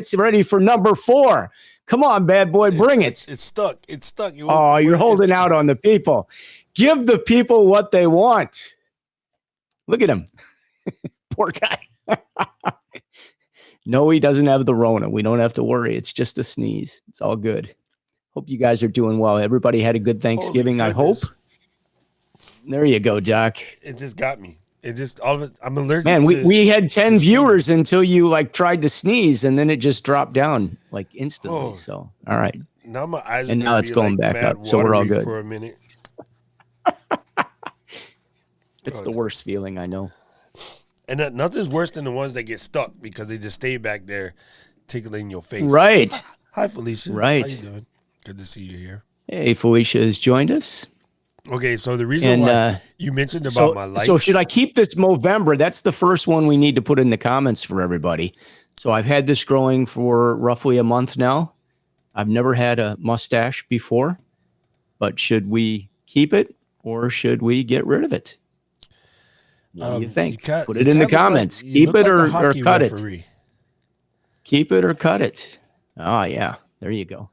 It's ready for number 4. Come on, bad boy, bring it. It's stuck. It's stuck. You're holding out on the people. Give the people what they want. Look at him. Poor guy. No, he doesn't have the Rona. We don't have to worry. It's just a sneeze. It's all good. Hope you guys are doing well. Everybody had a good Thanksgiving, I hope. There you go, Doc. It just got me. It just I'm allergic. Man, we had 10 viewers until you like tried to sneeze, and then it just dropped down like instantly. Oh. So all right. Now my eyes and now it's going back up. So we're all good for a minute. It's the worst feeling, I know. And nothing's worse than the ones that get stuck because they just stay back there tickling your face. Right. Hi, Felicia. Right. How you doing? Good to see you here. Hey, Felicia has joined us. Okay, so the reason why you mentioned about my lights. So should I keep this Movember? That's the first one we need to put in the comments for everybody. So I've had this growing for roughly a month now. I've never had a mustache before, but should we keep it or should we get rid of it? What do you think? Put it in the comments. Keep it or cut it. Keep it or cut it. Oh, yeah. There you go.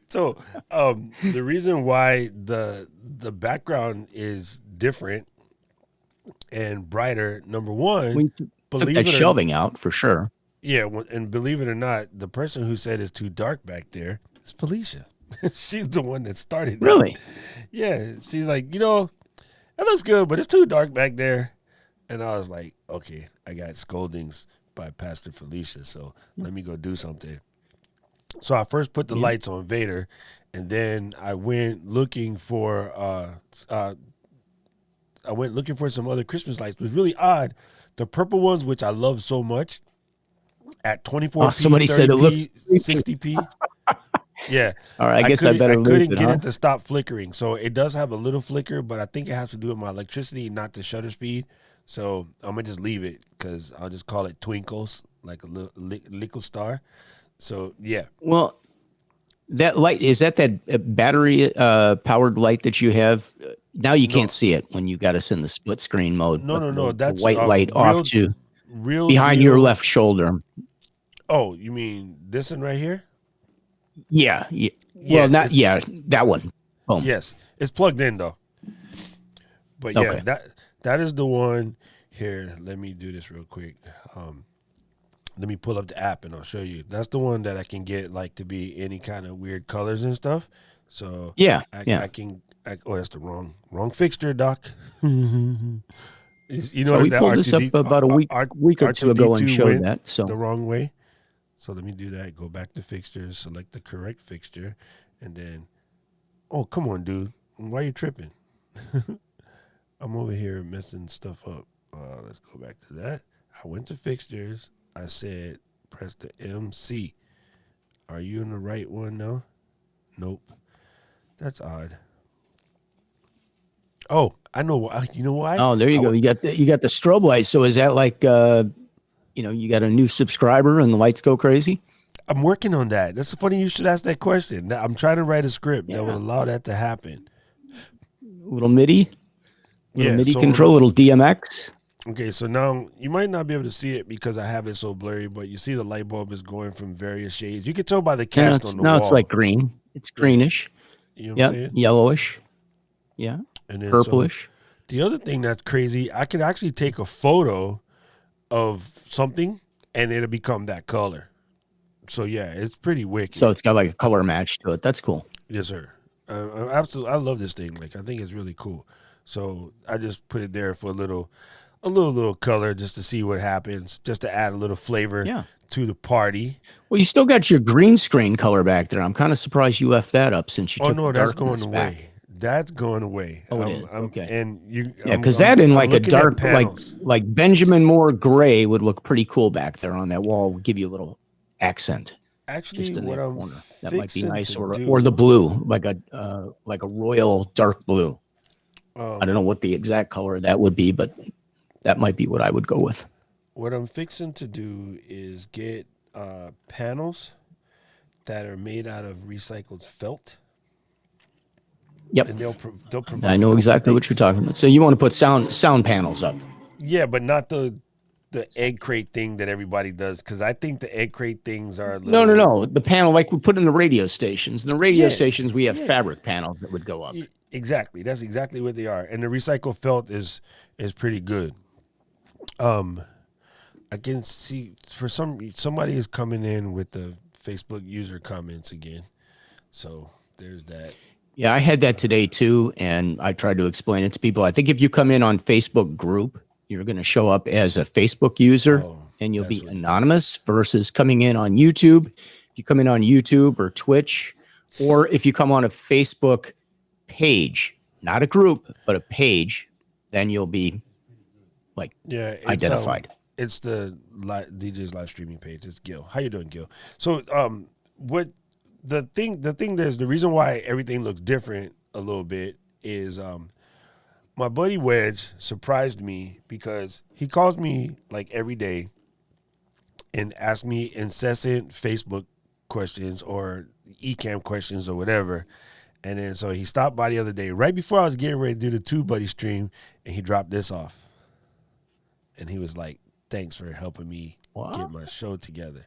So the reason why the background is different and brighter, number one, we took that shelving out for sure. Yeah, and believe it or not, the person who said it's too dark back there is Felicia. She's the one that started that. Really? Yeah, she's like, it looks good, but it's too dark back there. And I was like, okay, I got scoldings by Pastor Felicia, so let me go do something. So I first put the lights on Vader, and then I went looking for some other Christmas lights. It was really odd. The purple ones, which I love so much, at 24p, somebody 30p, said it looked 60p. Yeah. All right, I guess I couldn't get it to stop flickering. So it does have a little flicker, but I think it has to do with my electricity, not the shutter speed. So I'm going to just leave it because I'll just call it twinkles, like a little star. So, yeah. Well, that light, is that battery powered light that you have? Now you can't see it when you got us in the split screen mode. No. That's the white light off to real behind your left shoulder. Oh, you mean this one right here? Yeah. Well, that one. Boom. Yes. It's plugged in though. But yeah, that is the one here. Let me do this real quick. Let me pull up the app and I'll show you. That's the one that I can get like to be any kind of weird colors and stuff. So I can. That's the wrong fixture, Doc. We pulled this up about a week or two ago and showed that. So the wrong way. So let me do that. Go back to fixtures, select the correct fixture, and then. Oh, come on, dude. Why are you tripping? I'm over here messing stuff up. Let's go back to that. I went to fixtures. I said, press the MC. Are you in the right one now? Nope. That's odd. Oh, I know why. You know why? Oh, there you go. You got the strobe light. So is that like, you got a new subscriber and the lights go crazy? I'm working on that. That's funny you should ask that question. I'm trying to write a script that will allow that to happen. Little MIDI? MIDI control, little DMX? Okay, so now you might not be able to see it because I have it so blurry, but you see the light bulb is going from various shades. You can tell by the cast on the wall. Now it's like green. It's greenish. You know what I'm saying? Yellowish. Yeah. And then purplish. So the other thing that's crazy, I could actually take a photo of something and it'll become that color. So yeah, it's pretty wicked. So it's got like a color match to it. That's cool. Yes, sir. Absolutely, I love this thing. Like I think it's really cool. So I just put it there for a little color just to see what happens, just to add a little flavor to the party. Well, you still got your green screen color back there. I'm kind of surprised you left that up since you took the that's going away. Back. That's going away. Oh, it is. Okay. And because that in like a dark, like Benjamin Moore gray would look pretty cool back there on that wall. Would give you a little accent. Actually, just in what that I'm corner. That might be nice, or do, the blue, like a royal dark blue. I don't know what the exact color that would be, but that might be what I would go with. What I'm fixing to do is get panels that are made out of recycled felt. Yep. And they'll provide. I know exactly what you're talking about. So you want to put sound panels up? Yeah, but not the the egg crate thing that everybody does, because I think the egg crate things are a No, little. no, no. The panel like we put in the radio stations. In the radio Yeah, stations, we have yeah. fabric panels that would go up. Exactly. That's exactly what they are. And the recycled felt is pretty good. I can see for somebody is coming in with the Facebook user comments again. So there's that. Yeah, I had that today too, and I tried to explain it to people. I think if you come in on Facebook group, you're going to show up as a Facebook user, and you'll be anonymous versus coming in on YouTube. If you come in on YouTube or Twitch, or if you come on a Facebook page, not a group, but a page, then you'll be like identified. It's the DJ's live streaming page. It's Gil. How you doing, Gil? So what the thing is, the reason why everything looks different a little bit is my buddy Wedge surprised me because he calls me like every day and asks me incessant Facebook questions or eCam questions or whatever. And then so he stopped by the other day right before I was getting ready to do the Two Buddy stream, and he dropped this off. And he was like, "Thanks for helping me get my show together."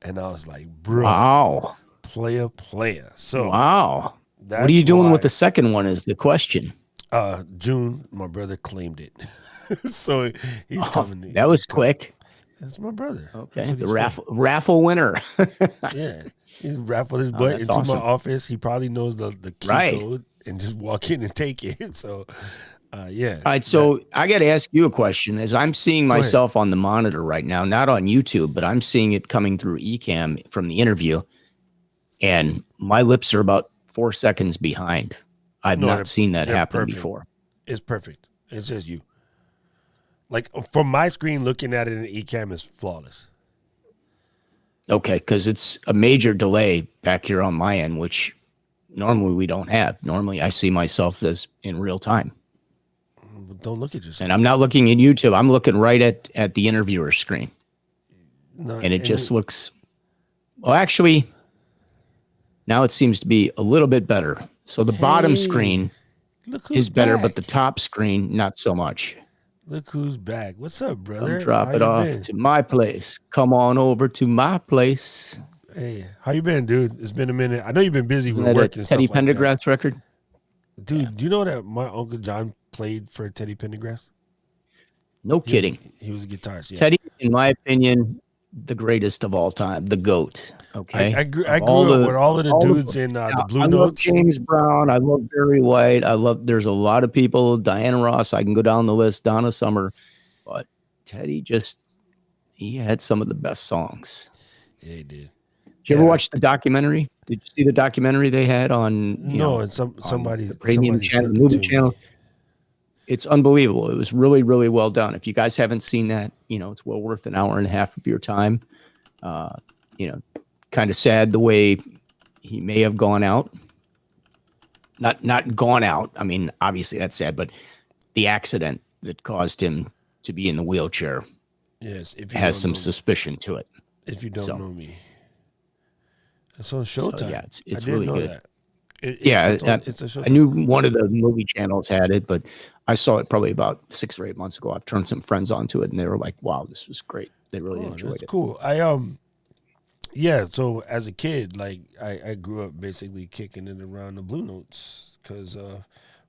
And I was like, "Bro, wow, player." So wow, what are you doing with the second one is the question. June, my brother claimed it. So he's coming. That was quick. That's my brother. Okay, the raffle winner. Yeah, he raffled his butt into my office. He probably knows the key code and just walk in and take it. So, yeah. All right, so I got to ask you a question. As I'm seeing myself on the monitor right now, not on YouTube, but I'm seeing it coming through eCam from the interview, and my lips are about 4 seconds behind. I've not seen that happen before. It's perfect. It's just you. Like from my screen, looking at it in eCam is flawless. Okay, because it's a major delay back here on my end, which normally we don't have. Normally I see myself as in real time. Don't look at yourself. And I'm not looking at YouTube. I'm looking right at the interviewer's screen. No, and it just looks, well, actually, now it seems to be a little bit better. So the bottom screen is better, but the top screen, not so much. Look who's back. What's up, brother? Come drop it off to my place. Come on over to my place. Hey, how you been, dude? It's been a minute. I know you've been busy with work and stuff Teddy Pendergrass record? Dude, do you know that my Uncle John played for Teddy Pendergrass? No kidding. He was a guitarist. Yeah. Teddy, in my opinion, the greatest of all time, the GOAT. Okay, I grew up with all of the dudes in the Blue Notes. I love James Brown. I love Barry White. There's a lot of people. Diana Ross. I can go down the list. Donna Summer, but Teddy he had some of the best songs. Yeah, he did. Did you ever watch the documentary? Did you see the documentary they had on? And somebody the premium channel, the movie channel. It's unbelievable. It was really, really well done. If you guys haven't seen that, it's well worth an hour and a half of your time. Kind of sad the way he may have gone out. Not gone out. I mean, obviously that's sad, but the accident that caused him to be in the wheelchair has some suspicion to it. If you don't know me. It's on Showtime. So, yeah, it's really good. It's a Showtime. I knew one of the movie channels had it, but I saw it probably about 6 or 8 months ago. I've turned some friends onto it, and they were like, "Wow, this was great." They really enjoyed it. Cool. So as a kid, like I grew up basically kicking it around the Blue Notes because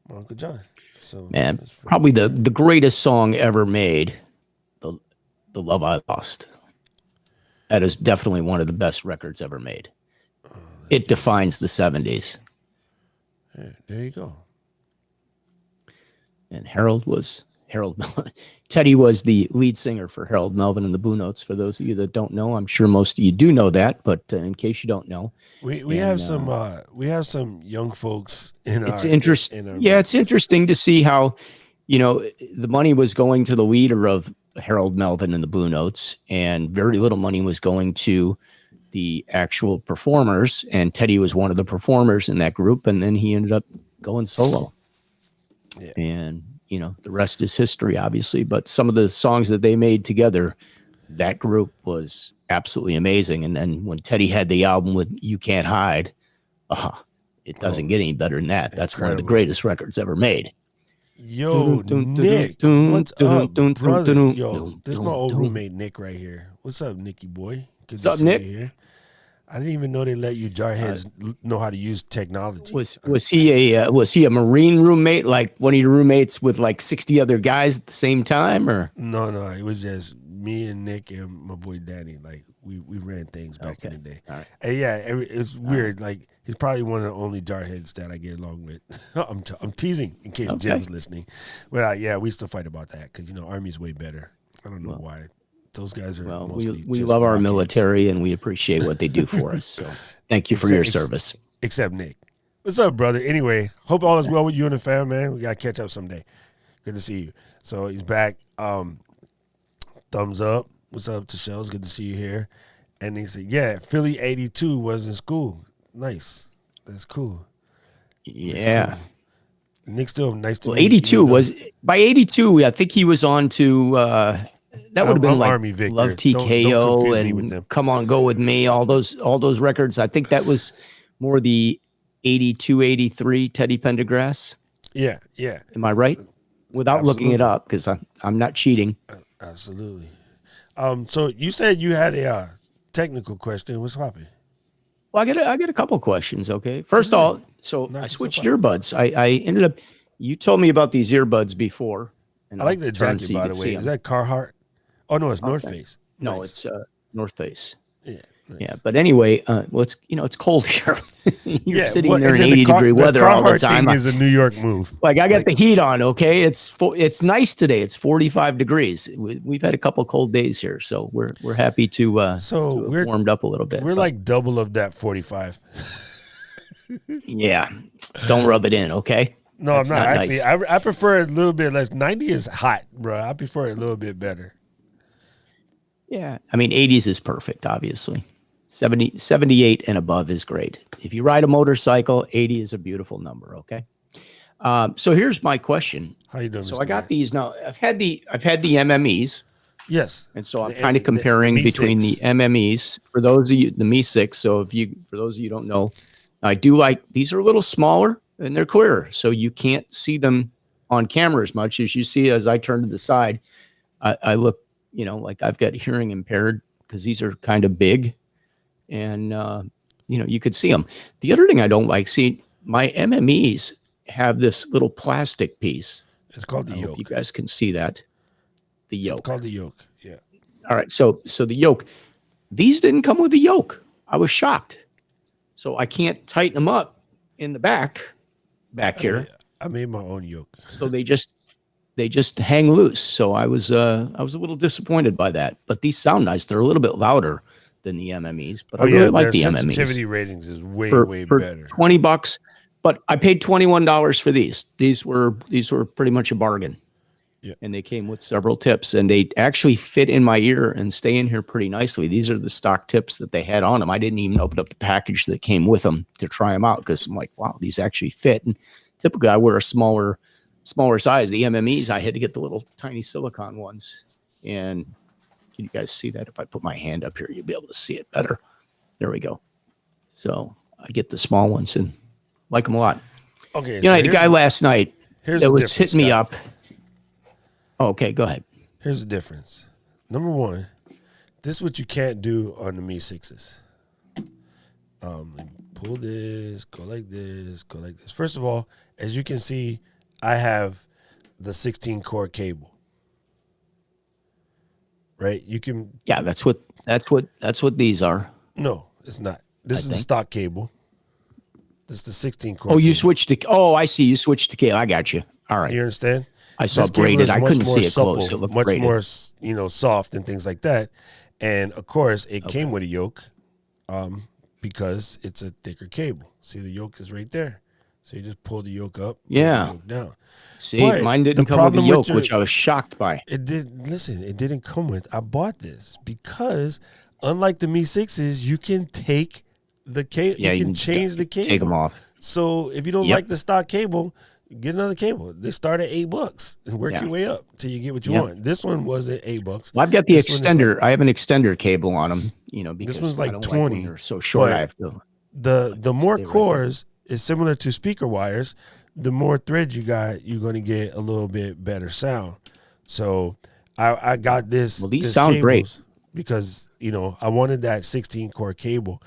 my Uncle John. So man, probably the greatest song ever made, the Love I Lost. That is definitely one of the best records ever made. It defines the 70s. Yeah, there you go. And Teddy was the lead singer for Harold Melvin and the Blue Notes. For those of you that don't know, I'm sure most of you do know that, but in case you don't know, we have some young folks in it's interesting. Yeah, it's interesting to see how the money was going to the leader of Harold Melvin and the Blue Notes, and very little money was going to the actual performers. And Teddy was one of the performers in that group, and then he ended up going solo. Yeah. And the rest is history, obviously. But some of the songs that they made together, that group was absolutely amazing. And then when Teddy had the album with "You Can't Hide," it doesn't get any better than that. That's one of the greatest records ever made. Yo, Nick, what's up, brother? Yo, this is my old roommate, Nick, right here. What's up, Nicky boy? Good What's up, Nick? you here. I didn't even know they let you jarheads know how to use technology. Was he a Marine roommate, like one of your roommates with like 60 other guys at the same time, or? No, it was just me and Nick and my boy Danny. Like we ran things back in the day. All right. And yeah, it's weird. Like he's probably one of the only jarheads that I get along with. I'm teasing in case Jim's listening. Well, yeah, we still fight about that because Army's way better. I don't know why. Those guys are mostly we love our military and we appreciate what they do for us. So thank you for your service. Except Nick. What's up, brother? Anyway, hope all is well with you and the fam, man. We gotta catch up someday. Good to see you. So he's back. Thumbs up. What's up to Shells? Good to see you here. And he said, yeah, Philly 82 was in school. Nice. That's cool. Yeah. That's cool. Nick still nice to meet 82 you. Was by 82, I think he was on to that would have been like Army Victor. Love TKO don't and Come On Go With Me, all those records. I think that was more the 82, 83 Teddy Pendergrass. Yeah. Am I right? Without looking it up, because I'm not cheating. Absolutely. So you said you had a technical question. What's popping? Well, I get a couple questions. Okay. First of all, so I switched earbuds. I ended up. You told me about these earbuds before. And I like the jacket, by the way. Is that Carhartt? Oh no, it's North Face. No, it's North Face. Yeah. Nice. Yeah, but anyway, well, it's cold here. You're sitting there in and 80-degree weather all the time. Thing is a New York move. Like I got the heat on. Okay, it's nice today. It's 45 degrees. We've had a couple cold days here, so we're happy to we're warmed up a little bit. We're like double of that 45. Yeah, don't rub it in, okay? No, I'm not actually. Nice. I prefer it a little bit less. 90 is hot, bro. I prefer it a little bit better. Yeah, I mean 80s is perfect, obviously. 78 and above is great. If you ride a motorcycle, 80 is a beautiful number. Okay. So here's my question. How you doing? So I got these now. I've had the MMEs. Yes. And so I'm kind of comparing between the MMEs for those of you, the Mi 6. So for those of you who don't know, I do like, these are a little smaller and they're clearer. So you can't see them on camera as much as you see as I turn to the side. I look, like I've got hearing impaired because these are kind of big. And, you could see them. The other thing I don't like, my MMEs have this little plastic piece. It's called the yoke. You guys can see that. The yoke. It's called the yoke. Yeah. All right. So the yoke, these didn't come with a yoke. I was shocked. So I can't tighten them up in the back here. I made my own yoke. So they just hang loose. So I was a little disappointed by that, but these sound nice. They're a little bit louder than the MMEs, but I really like the MMEs. Sensitivity ratings is way better. $20, but I paid $21 for these. These were pretty much a bargain. Yeah. And they came with several tips, and they actually fit in my ear and stay in here pretty nicely. These are the stock tips that they had on them. I didn't even open up the package that came with them to try them out because I'm like, wow, these actually fit. And typically I wear a smaller size. The MMEs, I had to get the little tiny silicone ones. And can you guys see that? If I put my hand up here, you'll be able to see it better. There we go. So I get the small ones and like them a lot. Okay. I had a guy last night that was hitting me up. Oh, okay, go ahead. Here's the difference. Number one, this is what you can't do on the Mi 6s. Pull this, go like this, go like this. First of all, as you can see, I have the 16-core cable. Right? You can. Yeah, that's what these are. No, it's not. This is the stock cable. This is the 16-core. Oh, you switched to. Oh, I see. You switched to cable. I got you. All right. You understand? I saw braided. I couldn't see it close. It looked much braided. more, soft and things like that. And of course, it came with a yoke, because it's a thicker cable. See, the yoke is right there. So you just pull the yoke up. Yeah. The yoke down. See, but mine didn't come with a yoke, which I was shocked by. It did. Listen, it didn't come with. I bought this because, unlike the Mi 6s, you can take the cable. Yeah, you can change the cable. Take them off. So if you don't like the stock cable, get another cable. They start at $8 and work your way up till you get what you want. This one was at $8. Well, I've got the extender. I have an extender cable on them. Because this one's like 20. Like they're so short. I have to. The more cores is similar to speaker wires. the more threads you got, you're going to get a little bit better sound. So I got this. Well, these this sound great. cables because, I wanted that 16 core cable.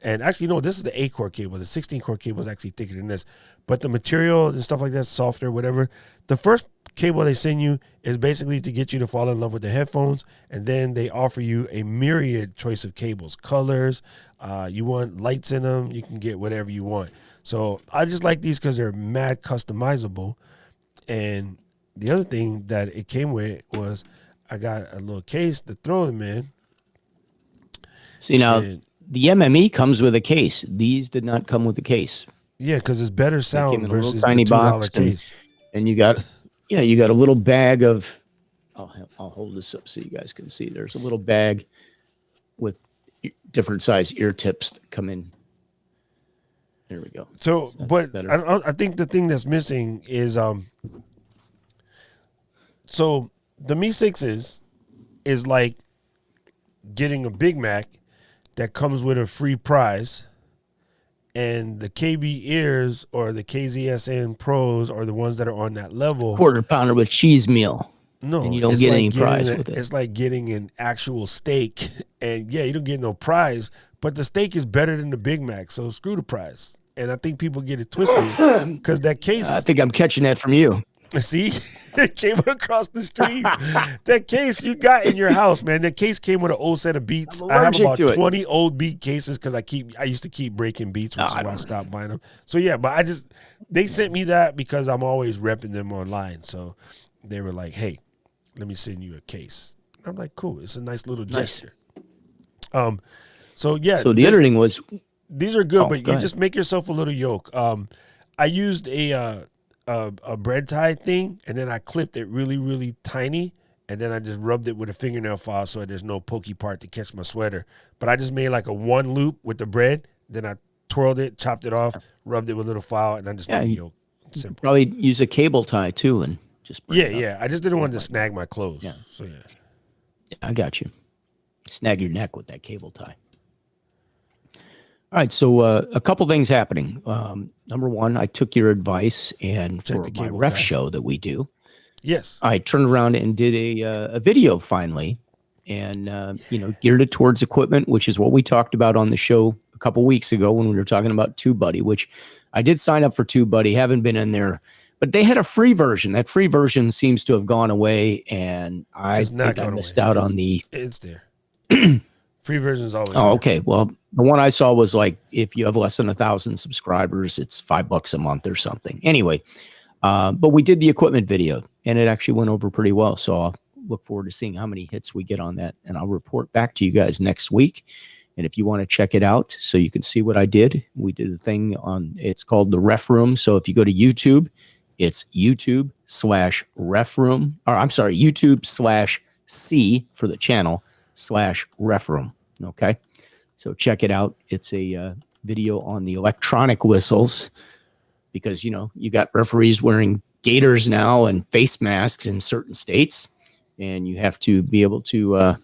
And actually, no, this is the 8-core cable. The 16-core cable is actually thicker than this. But the material and stuff like that, softer, whatever. The first cable they send you is basically to get you to fall in love with the headphones. And then they offer you a myriad choice of cables, colors. You want lights in them, you can get whatever you want. So I just like these because they're mad customizable. And the other thing that it came with was I got a little case to throw them in. See, now, And the MME comes with a case. These did not come with a case. yeah, because it's better They came sound in a little versus tiny the $2 box, case. and you got, you got a little bag of. I'll hold this up so you guys can see. There's a little bag with different size ear tips that come in. There we go. So, but better? I think the thing that's missing is so the Mi 6s is like getting a Big Mac that comes with a free prize, and the KB ears or the KZSN Pros are the ones that are on that level. Quarter pounder with cheese meal. No, And you don't it's get like any getting prize a- with it. It's like getting an actual steak, and yeah, you don't get no prize, but the steak is better than the Big Mac, so screw the prize. And I think people get it twisted because that case. I think I'm catching that from you. See, it came across the street. That case you got in your house, man. That case came with an old set of Beats. I'm I have allergic about to it. 20 old Beat cases because I used to keep breaking Beats, which is why I stopped buying them. So yeah, but they sent me that because I'm always repping them online. So they were like, hey, let me send you a case. I'm like, cool. It's a nice little gesture. So yeah. So the other thing was, These are good, but go you ahead. just make yourself a little yoke. I used a bread tie thing, and then I clipped it really, really tiny, and then I just rubbed it with a fingernail file so there's no pokey part to catch my sweater. But I just made like a one loop with the bread, then I twirled it, chopped it off, rubbed it with a little file, and I just made a yoke. Simple. probably use a cable tie too, and just bring it up. Yeah. I just didn't want to snag my clothes. Yeah. So yeah. Yeah, I got you. Snag your neck with that cable tie. All right, so a couple things happening. Number one, I took your advice, and Check for the my cable ref tie. show that we do, Yes. I turned around and did a video finally, and geared it towards equipment, which is what we talked about on the show a couple weeks ago when we were talking about TubeBuddy, which I did sign up for TubeBuddy, haven't been in there, but they had a free version. That free version seems to have gone away, and I It's not think I going missed away. out on the. It's there. Free version is always Oh, there. okay. Well, the one I saw was like, if you have less than 1,000 subscribers, it's $5 a month or something. Anyway, but we did the equipment video, and it actually went over pretty well. So I'll look forward to seeing how many hits we get on that, and I'll report back to you guys next week. And if you want to check it out so you can see what I did, we did a thing it's called the Ref Room. So if you go to YouTube, it's YouTube/Ref Room, or I'm sorry, YouTube/C for the channel /Ref Room. Okay. So check it out. It's a video on the electronic whistles because, you got referees wearing gaiters now and face masks in certain states, and you have to be able to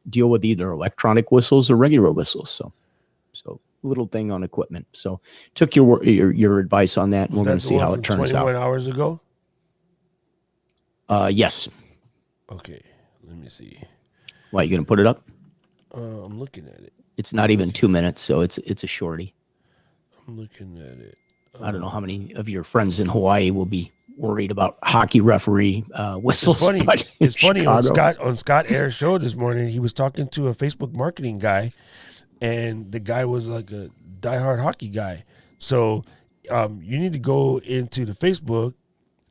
deal with either electronic whistles or regular whistles. So little thing on equipment. So took your advice on that, and we're going to see how it turns 21 out. hours ago? Yes. Okay. Let me see. Why, you going to put it up? I'm looking at it. It's not even 2 minutes, so it's a shorty. I'm looking at it. I don't know how many of your friends in Hawaii will be worried about hockey referee whistles. It's funny. But in It's funny on Chicago- Scott Ayers' show this morning. He was talking to a Facebook marketing guy, and the guy was like a diehard hockey guy. So you need to go into the Facebook.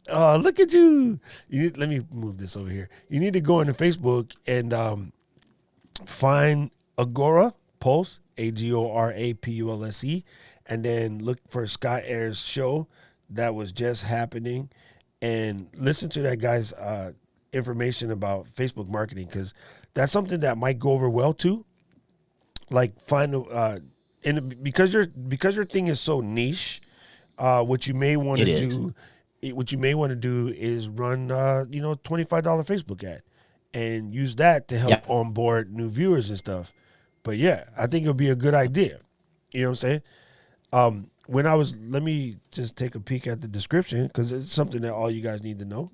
Oh, look at you! Let me move this over here. You need to go into Facebook and find Agora Pulse, AGORAPULSE, and then look for Scott Ayers' show that was just happening, and listen to that guy's information about Facebook marketing, because that's something that might go over well too. Like find because your thing is so niche, what you may want to do. What you may want to do is run, $25 Facebook ad, and use that to help onboard new viewers and stuff. But yeah, I think it'll be a good idea. You know what I'm saying? let me just take a peek at the description because it's something that all you guys need to know.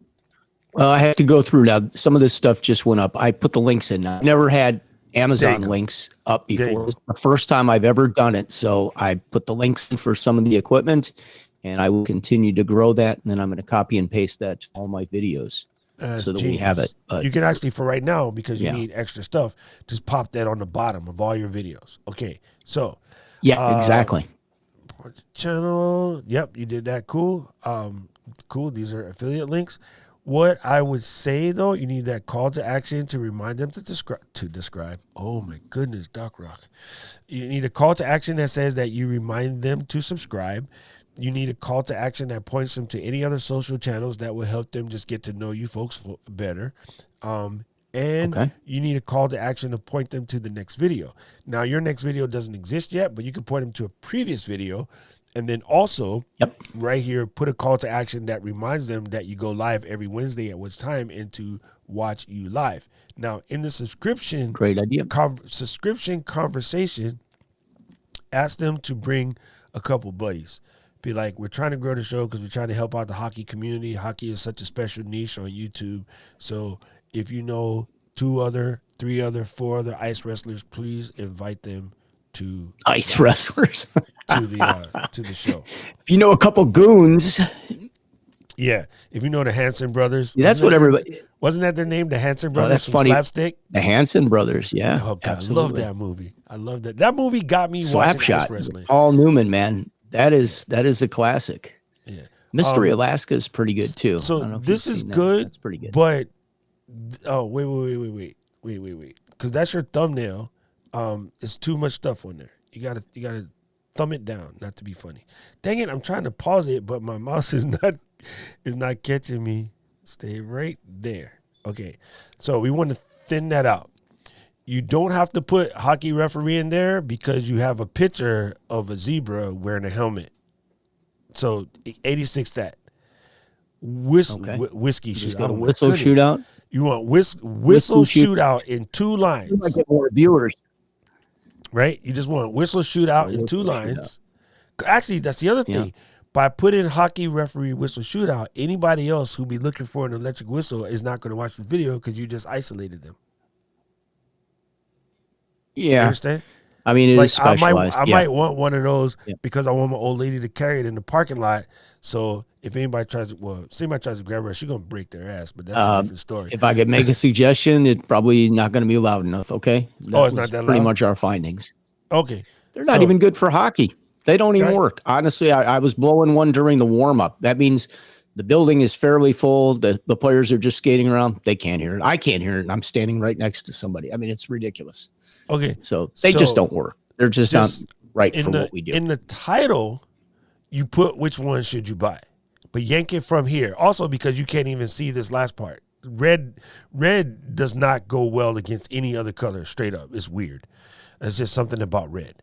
Well, I have to go through now. Some of this stuff just went up. I put the links in. I never had Amazon links up before. This is the first time I've ever done it. So I put the links in for some of the equipment, and I will continue to grow that. And then I'm going to copy and paste that to all my videos so that we have it. But you can actually, for right now, because you need extra stuff, just pop that on the bottom of all your videos. Okay, so. Yeah, exactly. Channel. Yep, you did that. Cool. Cool. These are affiliate links. What I would say though, you need that call to action to remind them to describe. Oh my goodness, Doc Rock. You need a call to action that says that you remind them to subscribe. You need a call to action that points them to any other social channels that will help them just get to know you folks better. And you need a call to action to point them to the next video. Now, your next video doesn't exist yet, but you can point them to a previous video. And then also, right here, put a call to action that reminds them that you go live every Wednesday at which time and to watch you live. Now, in the subscription, great idea. Subscription conversation, ask them to bring a couple buddies. Be like, we're trying to grow the show because we're trying to help out the hockey community. Hockey is such a special niche on YouTube. So if you know 2 other, 3 other, 4 other ice wrestlers, please invite them to ice wrestlers to the show. If you know a couple goons, yeah. If you know the Hanson brothers, that's what everybody. Wasn't that their name? The Hanson brothers. That's funny. Slapstick. The Hanson brothers. Yeah. Oh God, I love that movie. I love that. That movie got me watching ice wrestling. Paul Newman, man, that is a classic. Yeah. Mystery Alaska is pretty good too. So this is good. That's pretty good. But wait, because that's your thumbnail. It's too much stuff on there. You gotta thumb it down, not to be funny. Dang it, I'm trying to pause it, but my mouse is not catching me. Stay right there. Okay, so we want to thin that out. You don't have to put hockey referee in there because you have a picture of a zebra wearing a helmet. So 86 that. Whiskey shootout. Whistle shootout. You want whistle shootout in 2 lines. You might get more viewers. Right? You just want whistle shootout in 2 lines. Actually, that's the other thing. By putting hockey referee whistle shootout, anybody else who be looking for an electric whistle is not going to watch the video because you just isolated them. Yeah. You understand? I mean, it is specialized. I might want one of those because I want my old lady to carry it in the parking lot. So if anybody tries to grab her, she's going to break their ass, but that's a different story. If I could make a suggestion, it's probably not going to be loud enough, okay? It's not that loud? Pretty much our findings. Okay. They're not even good for hockey. They don't even work. Honestly, I was blowing one during the warm-up. That means the building is fairly full. The players are just skating around. They can't hear it. I can't hear it, and I'm standing right next to somebody. I mean, it's ridiculous. Okay. So they just don't work. They're just not right for what we do. In the title, you put which one should you buy, but yank it from here. Also, because you can't even see this last part. Red does not go well against any other color. Straight up, it's weird. It's just something about red.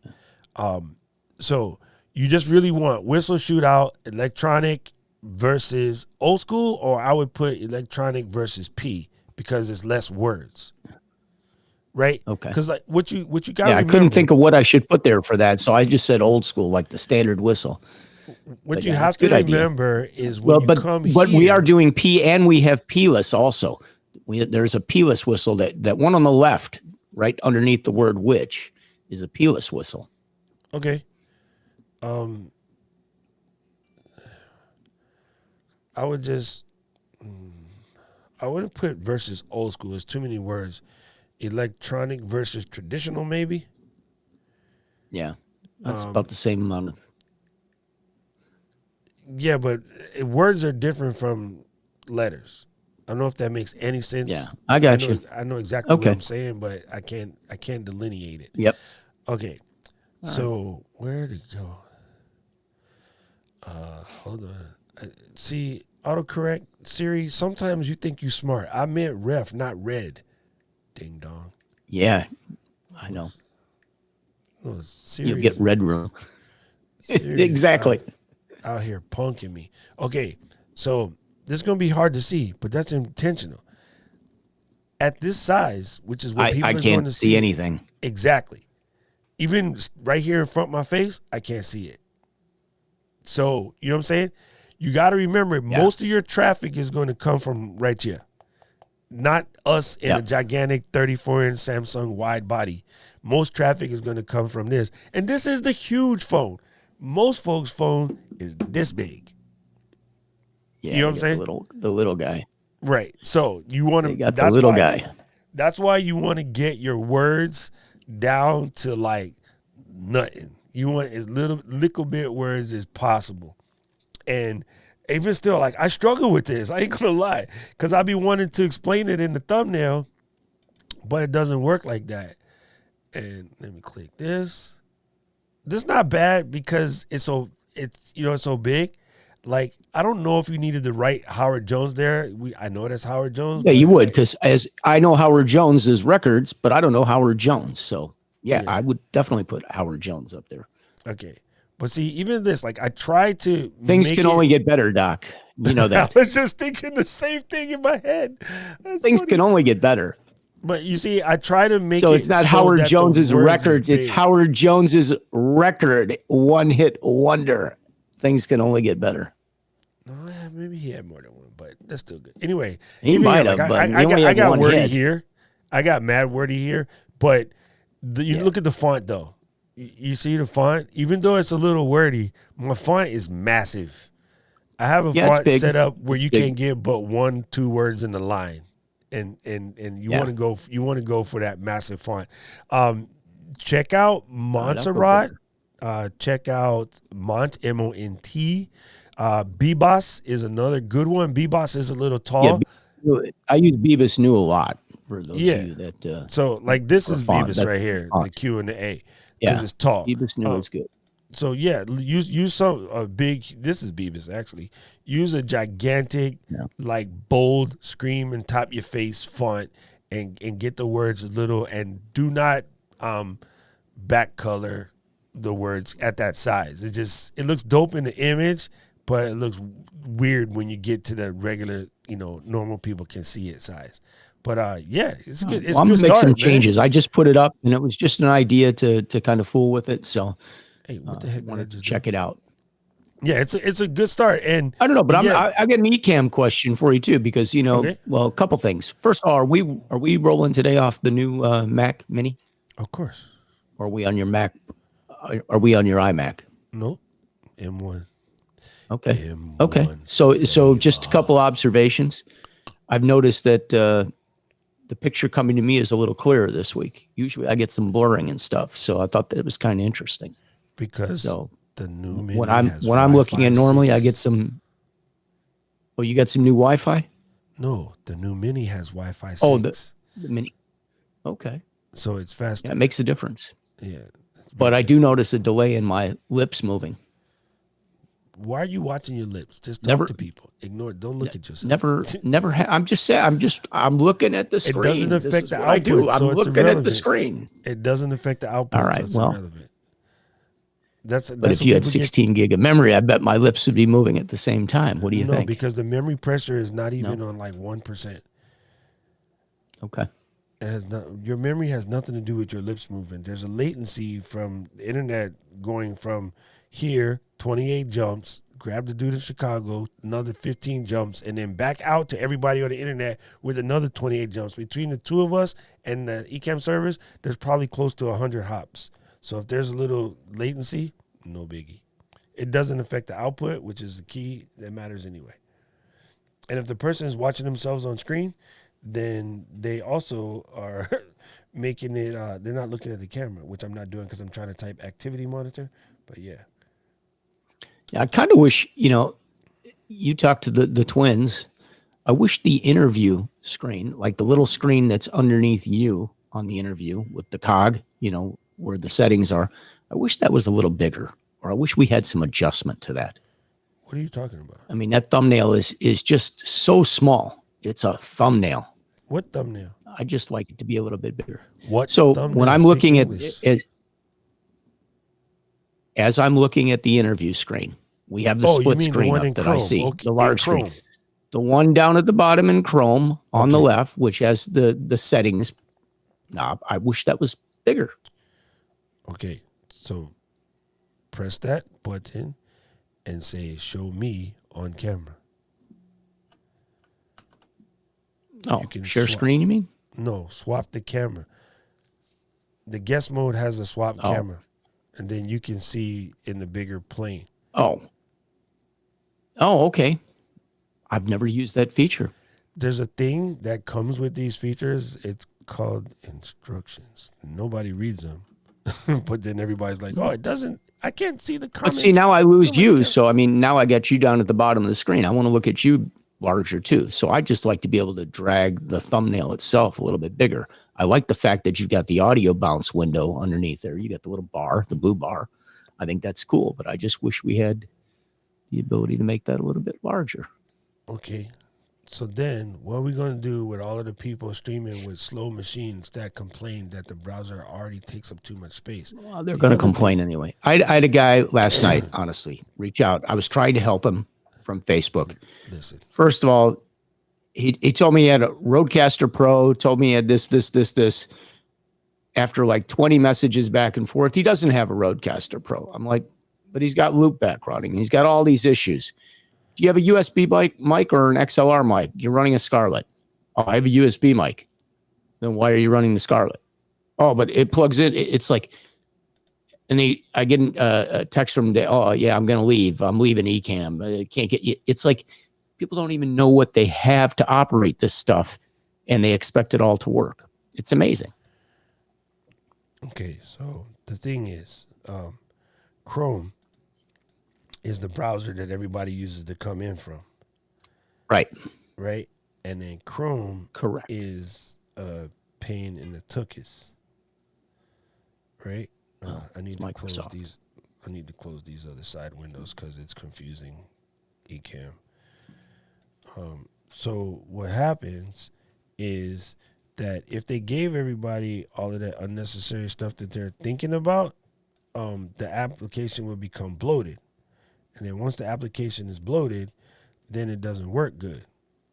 So you just really want whistle shootout, electronic versus old school, or I would put electronic versus P because it's less words. Right? Okay. Because like what you got. Yeah, I couldn't think of what I should put there for that, so I just said old school, like the standard whistle. What you have to remember is when you come here. But we are doing P, and we have P-less also. There's a P-less whistle that one on the left, right underneath the word which, is a P-less whistle. Okay. I wouldn't put versus old school. It's too many words. Electronic versus traditional, maybe. Yeah, that's about the same amount of. Yeah, but words are different from letters. I don't know if that makes any sense. Yeah, I got you. I know exactly what I'm saying, but I can't delineate it. Yep. Okay. So where to go? Hold on. See, autocorrect Siri. Sometimes you think you smart. I meant ref, not red. Ding dong. Yeah, I know. Oh, Siri, you get red room. Exactly. Out here punking me. Okay, so this is going to be hard to see, but that's intentional. At this size, which is what people are going to see. I can't see anything. Exactly. Even right here in front of my face, I can't see it. So, you know what I'm saying? You got to remember, most of your traffic is going to come from right here. Not us in a gigantic 34-inch Samsung wide body. Most traffic is going to come from this. And this is the huge phone. Most folks' phone is this big. Yeah, you know what I'm saying? The little guy. Right. So you want to. Got the little guy. That's why you want to get your words down to like nothing. You want as little bit words as possible. And even still, like, I struggle with this. I ain't gonna lie, because I be wanting to explain it in the thumbnail, but it doesn't work like that. And let me click this. This is not bad because it's so big. Like, I don't know if you needed to write Howard Jones there. I know that's Howard Jones. Yeah, you would, because as I know Howard Jones's records, but I don't know Howard Jones. So yeah, I would definitely put Howard Jones up there. Okay. But see, even this, like, I tried to. Things can only get better, Doc. You know that. I was just thinking the same thing in my head. Things can only get better. But you see, I try to make so it it's not so Howard that Jones's the words records. It's Howard Jones's record, one-hit wonder. Things can only get better. No, maybe he had more than one, but that's still good. Anyway, he might have, but I got wordy here. I got mad wordy here, but you look at the font though. You see the font? Even though it's a little wordy, my font is massive. I have a font set up where you can't get but 1-2 words in the line, and you want to go for that massive font. Check out Montserrat. Check out Mont M-O-N-T. Bebas is another good one. Bebas is a little tall. Yeah, I use Bebas New a lot for those of you that. So like this is Bebas right here, the Q and the A. Because it's tall. Bebas New is good. So yeah, use some big. This is Bebas actually. Use a gigantic, like bold, scream and top your face font, and get the words little, and do not back color the words at that size. It looks dope in the image, but it looks weird when you get to the regular, normal people can see it size. But it's good. It's I'm gonna make some changes. I just put it up, and it was just an idea to kind of fool with it. So, hey, what the heck? Wanted to check it out. Yeah, it's a good start. And I don't know, but I got an eCam question for you too, because well, a couple things. First of all, are we rolling today off the new Mac Mini? Of course. Or are we on your Mac? Are we on your iMac? No, M1. Okay. M1 okay. So just a couple observations. I've noticed that the picture coming to me is a little clearer this week. Usually I get some blurring and stuff, so I thought that it was kind of interesting. Because the new Mini when I'm looking at normally, I get some. Oh, you got some new Wi-Fi? No, the new Mini has Wi-Fi 6. Oh, the Mini. Okay. So it's faster. Yeah, it makes a difference. Yeah. But I do notice a delay in my lips moving. Why are you watching your lips? Just talk to people. Ignore it. Don't look at yourself. Never. I'm just saying. I'm looking at the screen. It doesn't affect the output. I do. I'm looking irrelevant. at the screen. It doesn't affect the output. All right. So it's irrelevant. But if you had 16 gig of memory, I bet my lips would be moving at the same time. What do you think? No, because the memory pressure is not even on like 1%. Okay. Your memory has nothing to do with your lips moving. There's a latency from the internet going from here, 28 jumps, grab the dude in Chicago, another 15 jumps, and then back out to everybody on the internet with another 28 jumps. Between the two of us and the eCam servers, there's probably close to 100 hops. So if there's a little latency, no biggie. It doesn't affect the output, which is the key that matters anyway. And if the person is watching themselves on screen, then they also are making it, they're not looking at the camera, which I'm not doing because I'm trying to type activity monitor. But yeah. Yeah, I kind of wish, you talked to the twins. I wish the interview screen, like the little screen that's underneath you on the interview with the cog, where the settings are, I wish that was a little bigger, or I wish we had some adjustment to that. What are you talking about? I mean, that thumbnail is just so small. It's a thumbnail. What thumbnail? I just like it to be a little bit bigger. What? So when I'm looking as I'm looking at the interview screen, we have the split screen up that Chrome. I see, the large screen. The one down at the bottom in Chrome on the left, which has the settings knob. I wish that was bigger. Okay, so press that button and say, show me on camera. Oh, You can share swap. screen, you mean? No, swap the camera. The guest mode has a swap Oh. camera, and then you can see in the bigger plane. Oh. Oh, okay. I've never used that feature. There's a thing that comes with these features. It's called instructions. Nobody reads them, but then everybody's like, "Oh, it doesn't. I can't see the But comments." see, now I lose Nobody you. cares. So, I mean, now I got you down at the bottom of the screen. I want to look at you larger too. So I just like to be able to drag the thumbnail itself a little bit bigger. I like the fact that you've got the audio bounce window underneath there. You got the little bar, the blue bar. I think that's cool, but I just wish we had the ability to make that a little bit larger. Okay. So then, what are we going to do with all of the people streaming with slow machines that complain that the browser already takes up too much space? Well, they're going to complain anyway. I had a guy last night, honestly, reach out. I was trying to help him from Facebook. Listen, First of all, he told me he had a Rodecaster Pro, told me he had this. After like 20 messages back and forth, he doesn't have a Rodecaster Pro. I'm like, but he's got loopback routing. He's got all these issues. Do you have a USB mic or an XLR mic? You're running a Scarlett. Oh, I have a USB mic. Then why are you running the Scarlett? Oh, but it plugs in. It's like, and I get a text from them. Oh, yeah, I'm going to leave. I'm leaving Ecamm. I can't get you. It's like people don't even know what they have to operate this stuff, and they expect it all to work. It's amazing. okay, so the thing is, Chrome is the browser that everybody uses to come in from, Right. right? And then Chrome Correct. is a pain in the tuchus, right? I need to close Microsoft. these. I need to close these other side windows because it's confusing. Ecamm. So what happens is that if they gave everybody all of that unnecessary stuff that they're thinking about, the application will become bloated. And then once the application is bloated, then it doesn't work good.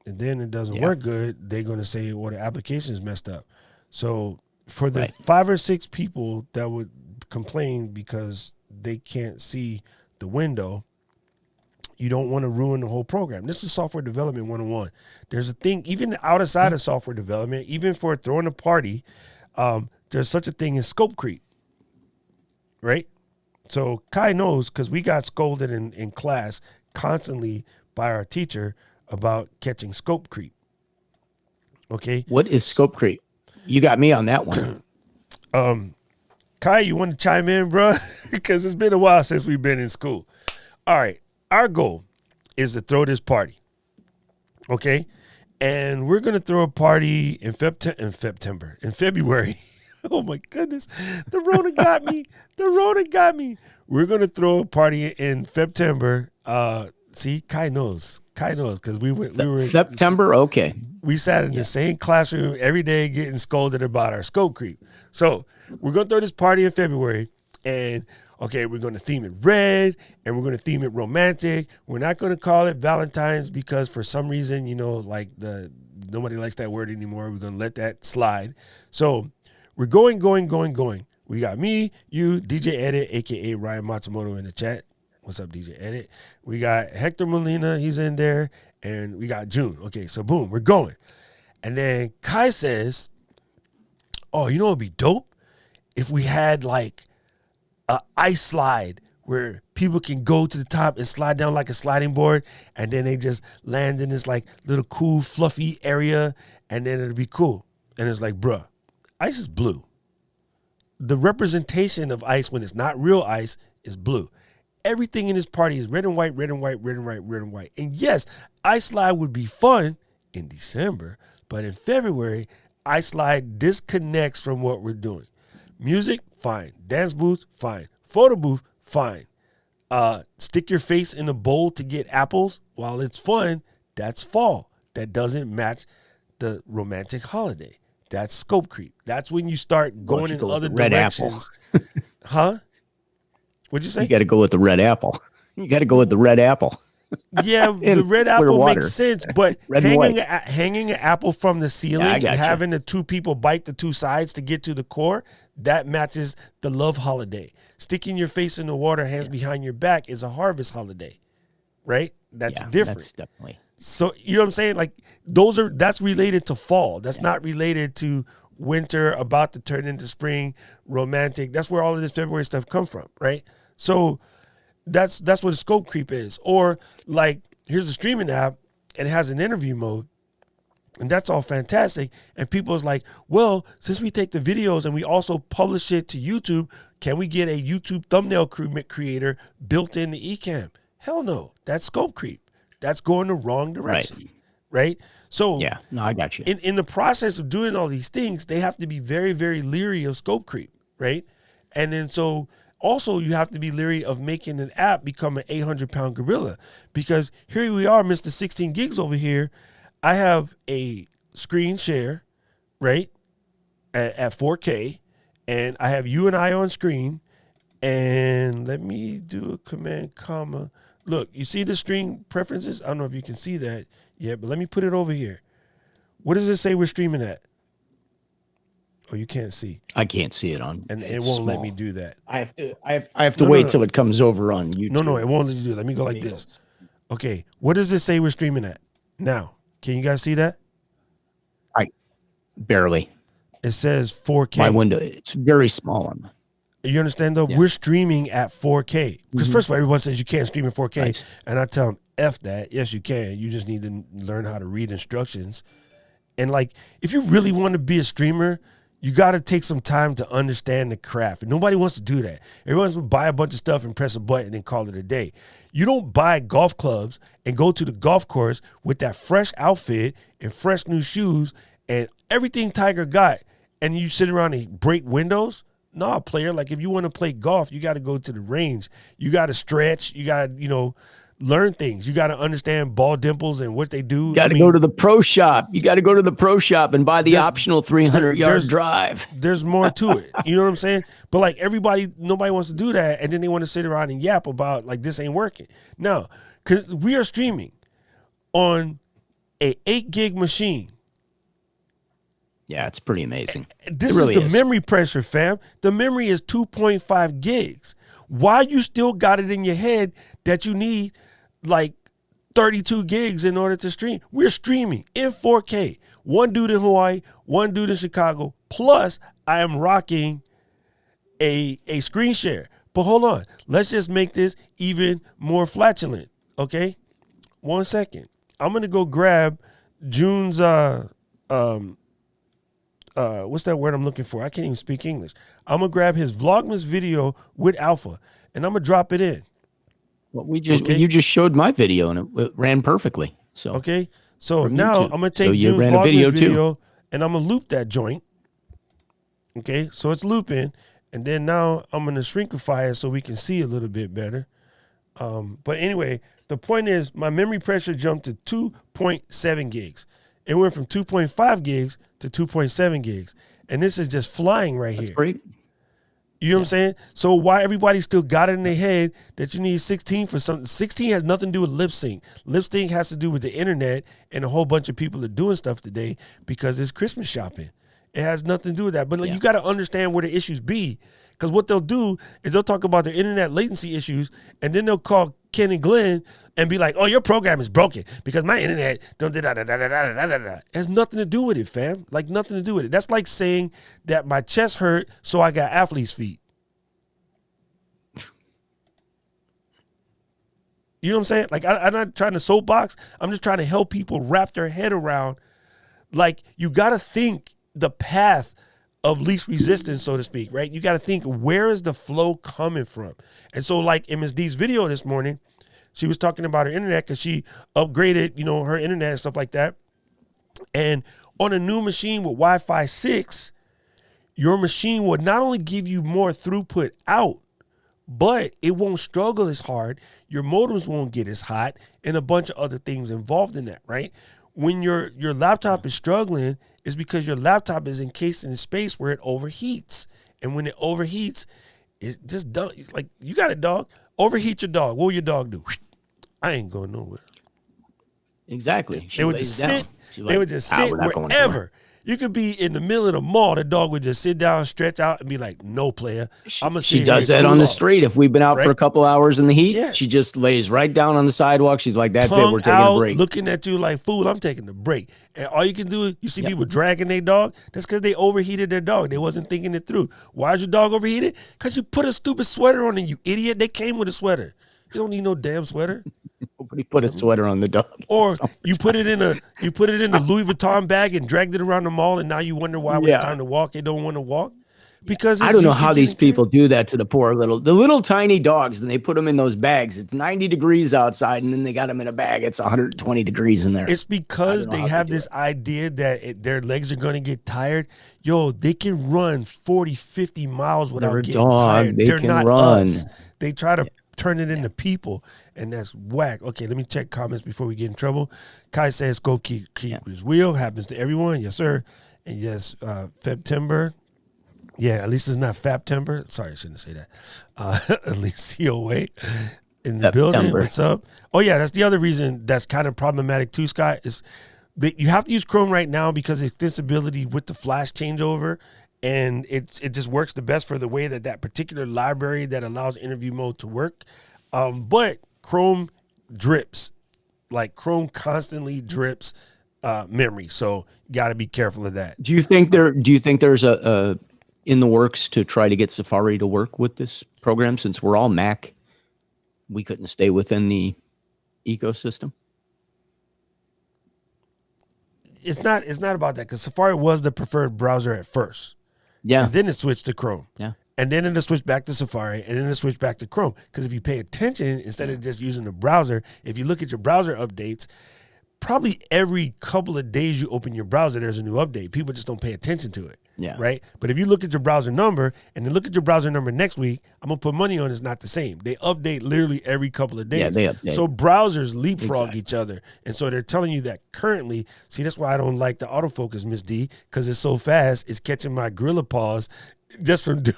And then it doesn't work good, they're going to say, well, the application is messed up. So for the 5 or 6 people that would complain because they can't see the window, you don't want to ruin the whole program. This is software development 101. There's a thing, even outside of software development, even for throwing a party, there's such a thing as scope creep, right? So Kai knows because we got scolded in class constantly by our teacher about catching scope creep. Okay. What is scope creep? You got me on that one. Kai, you want to chime in, bro? Because it's been a while since we've been in school. All right. Our goal is to throw this party. Okay. And we're going to throw a party in February. Oh my goodness. The Rona got me. The Rona got me. We're going to throw a party in September. See, Kai knows because we were September. Okay. we sat in the same classroom every day getting scolded about our scope creep. So we're going to throw this party in February, and okay, we're going to theme it red, and we're going to theme it romantic. We're not going to call it Valentine's because for some reason, like nobody likes that word anymore. We're going to let that slide. So we're going. We got me, you, DJ Edit, a.k.a. Ryan Matsumoto in the chat. What's up, DJ Edit? We got Hector Molina. He's in there. And we got June. Okay, so boom, we're going. And then Kai says, oh, you know what would be dope? If we had like a ice slide where people can go to the top and slide down like a sliding board, and then they just land in this like little cool, fluffy area, and then it'll be cool. And it's like, bruh, ice is blue. The representation of ice when it's not real ice is blue. Everything in this party is red and white, red and white, red and white, red and white. And yes, Ice Slide would be fun in December, but in February, Ice Slide disconnects from what we're doing. Music, fine. Dance booth, fine. Photo booth, fine. Stick your face in a bowl to get apples. While it's fun, that's fall. That doesn't match the romantic holiday. That's scope creep. That's when you start going in other directions. Huh? What'd you say? You got to go with the red apple. You got to go with the red apple. Yeah, the red apple makes sense, but hanging an apple from the ceiling and having the two people bite the two sides to get to the core, that matches the love holiday. Sticking your face in the water, hands behind your back is a harvest holiday. right? That's Yeah, different. that's definitely. So you know what I'm saying? Like that's related to fall. That's not related to winter, about to turn into spring, romantic. That's where all of this February stuff come from, right? So that's what a scope creep is. Or like here's a streaming app and it has an interview mode. And that's all fantastic. And people's like, well, since we take the videos and we also publish it to YouTube, can we get a YouTube thumbnail creator built in the Ecamm? Hell no. That's scope creep. That's going the wrong direction. Right? So Yeah, no, I got you. in the process of doing all these things, they have to be very, very leery of scope creep. Right? And then so also you have to be leery of making an app become an 800-pound gorilla, because here we are, Mr. 16 gigs over here. I have a screen share, right, at 4K, and I have you and I on screen, and let me do a command, comma. Look, you see the string preferences? I don't know if you can see that yet, but let me put it over here. What does it say we're streaming at? Oh, you can't see. I can't see it on, and it won't let me do that. I have to wait till it comes over on YouTube. No, it won't let you do it. Let me go like this. Okay, what does it say we're streaming at now? Can you guys see that? Barely. It says 4K. My window, it's very small on. You understand though? Yeah. We're streaming at 4K. Because first of all, everyone says you can't stream in 4K. Nice. And I tell them, F that. Yes, you can. You just need to learn how to read instructions. And like, if you really want to be a streamer, you got to take some time to understand the craft. And nobody wants to do that. Everyone wants to buy a bunch of stuff and press a button and call it a day. You don't buy golf clubs and go to the golf course with that fresh outfit and fresh new shoes and everything Tiger got, and you sit around and break windows. No, player. Like, if you want to play golf, you got to go to the range. You got to stretch. You got to, learn things. You got to understand ball dimples and what they do. You got to go to the pro shop. You got to go to the pro shop and buy the optional 300-yard drive. There's more to it. You know what I'm saying? But like nobody wants to do that, and then they want to sit around and yap about like this ain't working. No, because we are streaming on a 8 gig machine. Yeah, it's pretty amazing. This is the memory pressure, fam. The memory is 2.5 gigs. Why you still got it in your head that you need like 32 gigs in order to stream? We're streaming in 4K. One dude in Hawaii, one dude in Chicago. Plus, I am rocking a screen share. But hold on. Let's just make this even more flatulent, okay? 1 second. I'm going to go grab June's what's that word I'm looking for? I can't even speak English. I'm gonna grab his Vlogmas video with Alpha, and I'm gonna drop it in. Well, you just showed my video, and it ran perfectly. So okay, so now I'm gonna take June's Vlogmas video, and I'm gonna loop that joint. Okay, so it's looping, and then now I'm gonna shrinkify it so we can see a little bit better. But anyway, the point is my memory pressure jumped to 2.7 gigs. It went from 2.5 gigs to 2.7 gigs. And this is just flying right here. That's great. You know what I'm saying? So why everybody still got it in their head that you need 16 for something? 16 has nothing to do with lip sync. Lip sync has to do with the internet, and a whole bunch of people are doing stuff today because it's Christmas shopping. It has nothing to do with that. But like, you got to understand where the issues be. Because what they'll do is they'll talk about their internet latency issues, and then they'll call Ken and Glenn and be like, oh, your program is broken because my internet don't da da da da da da da da. It has nothing to do with it, fam. Like, nothing to do with it. That's like saying that my chest hurt, so I got athlete's feet. You know what I'm saying? Like, I'm not trying to soapbox. I'm just trying to help people wrap their head around, like, you got to think the path of least resistance, so to speak, right? You got to think, where is the flow coming from? And so, like, in Ms. D's video this morning, she was talking about her internet because she upgraded, her internet and stuff like that. And on a new machine with Wi-Fi 6, your machine would not only give you more throughput out, but it won't struggle as hard. Your modems won't get as hot, and a bunch of other things involved in that, right? When your laptop is struggling, it's because your laptop is encased in a space where it overheats. And when it overheats, it just don't, like, you got a dog, overheat your dog. What will your dog do? I ain't going nowhere. Exactly. They would just sit. They would just sit wherever. You could be in the middle of the mall. The dog would just sit down, stretch out, and be like, "No, player, I'm gonna." She does that on the street. If we've been out for a couple hours in the heat, Yeah. she just lays right down on the sidewalk. She's like, "That's it. We're taking out, a break." looking at you like, "Fool, I'm taking the break." And all you can do is you see people dragging their dog. That's because they overheated their dog. They wasn't thinking it through. Why is your dog overheated? Because you put a stupid sweater on it, you idiot. They came with a sweater. You don't need no damn sweater. Nobody put a sweater on the dog. Or you put it in a Louis Vuitton bag and dragged it around the mall, and now you wonder why when it's time to walk, they don't want to walk. Because I don't know how these people do that to the little tiny dogs. And they put them in those bags. It's 90 degrees outside, and then they got them in a bag. It's 120 degrees in there. It's because they have this idea that their legs are going to get tired. Yo, they can run 40, 50 miles without getting tired. They're not us. They try to turn it into people, and that's whack. Okay, let me check comments before we get in trouble. Kai says, "Go keep his wheel." Happens to everyone. Yes, sir. And yes, September. Yeah, at least it's not Faptember. Sorry, I shouldn't say that. At least COA in the building. What's up? Oh, yeah, that's the other reason that's kind of problematic too, Scott, is that you have to use Chrome right now because of extensibility with the Flash changeover, and it just works the best for the way that particular library that allows interview mode to work. But Chrome drips. Like, Chrome constantly drips memory, so you got to be careful of that. Do you think there's a in the works to try to get Safari to work with this program? Since we're all Mac, we couldn't stay within the ecosystem. It's not about that, because Safari was the preferred browser at first. Yeah. And then it switched to Chrome. Yeah. And then it switched back to Safari, and then it switched back to Chrome. Because if you pay attention, instead of just using the browser, if you look at your browser updates, probably every couple of days you open your browser, there's a new update. People just don't pay attention to it. Yeah. Right. But if you look at your browser number and then look at your browser number next week, I'm going to put money on it's not the same. They update literally every couple of days. Yeah, they update. So browsers leapfrog each other. And so they're telling you that currently, see, that's why I don't like the autofocus, Miss D, because it's so fast. It's catching my gorilla paws just from doing.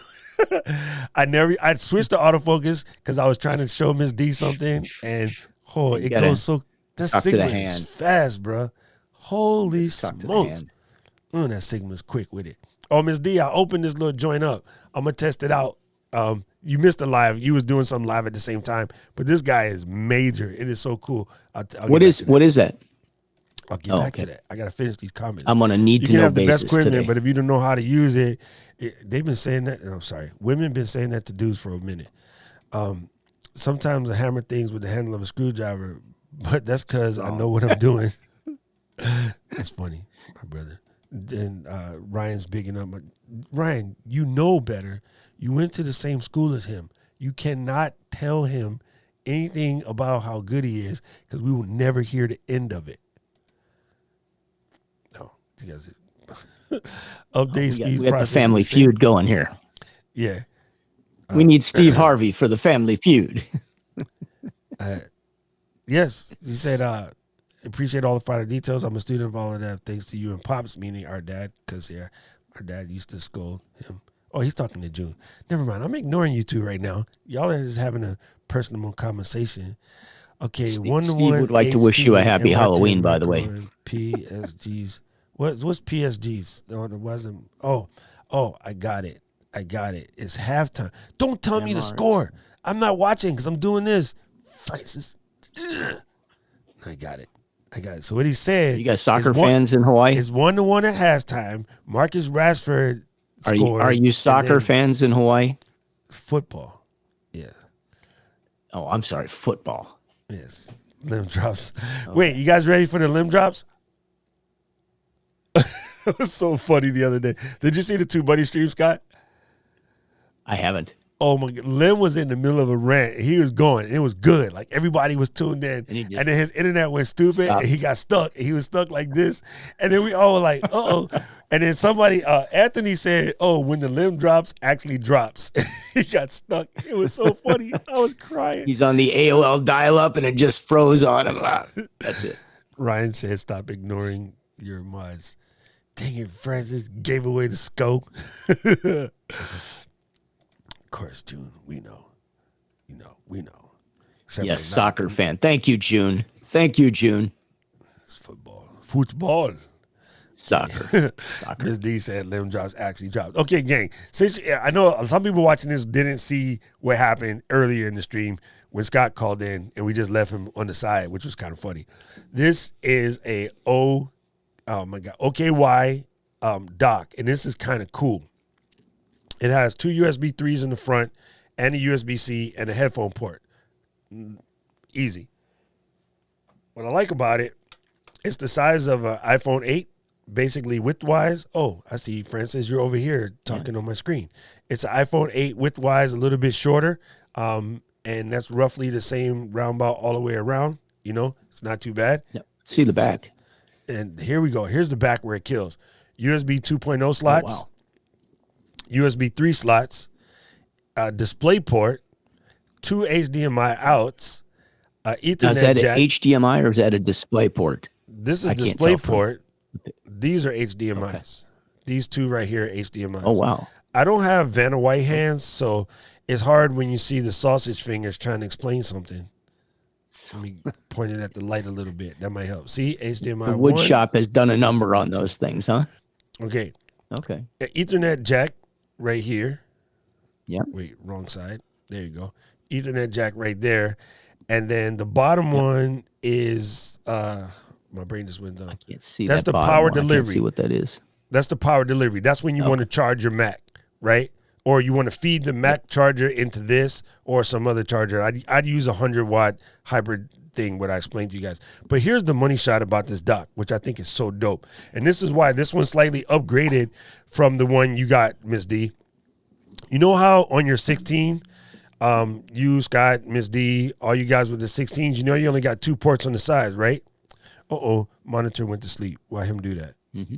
I switched to autofocus because I was trying to show Miss D something, and it goes so. That Sigma is fast, bro. Holy smokes! That Sigma's quick with it. Oh, Miss D, I opened this little joint up. I'm gonna test it out. You missed the live. You was doing something live at the same time, but this guy is major. It is so cool. What is that? I'll get back to that. I gotta finish these comments. I'm on a need to know basis best today. But if you don't know how to use it, they've been saying that. I'm sorry, women been saying that to dudes for a minute. Sometimes I hammer things with the handle of a screwdriver, but that's because I know what I'm doing. That's funny, my brother. Then Ryan's bigging up. Ryan, you know better. You went to the same school as him. You cannot tell him anything about how good he is because we will never hear the end of it. No, you guys update speeds. We got the Family Feud going here. Yeah. We need Steve Harvey for the Family Feud. Yes, he said, appreciate all the finer details. I'm a student of all of that thanks to you and Pops, meaning our dad, because our dad used to scold him. Oh, he's talking to June. Never mind. I'm ignoring you two right now. Y'all are just having a personal conversation. Okay, Steve would like to wish you a happy Halloween, by the way. PSGs. What's PSGs? No, it wasn't. Oh, I got it. It's halftime. Don't tell me the score. I'm not watching because I'm doing this. Francis. I got it. So what he said. You guys soccer fans in Hawaii? It's 1-1 at halftime. Marcus Rashford scored. Are you soccer fans in Hawaii? Football. Yeah. Oh, I'm sorry. Football. Yes. Limb drops. Oh. Wait, you guys ready for the limb drops? It was so funny the other day. Did you see the Two Buddy stream, Scott? I haven't. Oh my God. Lim was in the middle of a rant. He was going. It was good. Like everybody was tuned in. And then his internet went stupid and he got stuck. He was stuck like this. And then we all were like, uh-oh. And then somebody, Anthony said, oh, when the limb drops, actually drops. He got stuck. It was so funny. I was crying. He's on the AOL dial-up and it just froze on him. That's it. Ryan said, stop ignoring your mods. Dang it, Francis gave away the scope. Of course, June, we know. We know. Except yes, soccer fan. Thank you, June. Thank you, June. It's football. Soccer. Miss D said limb drops actually dropped. Okay, gang. Since I know some people watching this didn't see what happened earlier in the stream when Scott called in and we just left him on the side, which was kind of funny. This is a OKY dock, and this is kind of cool. It has 2 USB 3s in the front and a USB-C and a headphone port. Easy. What I like about it, it's the size of an iPhone 8, basically width-wise. Oh, I see, Francis, you're over here talking on my screen. It's an iPhone 8 width-wise, a little bit shorter, and that's roughly the same roundabout all the way around. You know, it's not too bad. Yep. See the back. And here we go. Here's the back where it kills. USB 2.0 slots, USB 3 slots, display port, 2 HDMI outs, Ethernet Now, is that jack. an HDMI or is that a display port? This is I can't display tell from- port. These are HDMIs. These two right here are HDMIs. Oh, wow. I don't have Vanna White hands, so it's hard when you see the sausage fingers trying to explain something. Let me point it at the light a little bit. That might help. See, HDMI The wood 1. shop has done a number on those things, huh? Okay. Okay. Ethernet jack right here. Yeah. Wait, wrong side. There you go. Ethernet jack right there. And then the bottom one is my brain just went down. I can't see That's that the bottom power one. I can't delivery. see what that is. That's the power delivery. That's when you want to charge your Mac, right? Or you want to feed the Mac charger into this or some other charger. I'd use a 100-watt hybrid thing, what I explained to you guys. But here's the money shot about this dock, which I think is so dope. And this is why this one's slightly upgraded from the one you got, Miss D. You know how on your 16, you, Scott, Miss D, all you guys with the 16s, you know you only got 2 ports on the sides, right? Monitor went to sleep. Why him do that? Mm-hmm.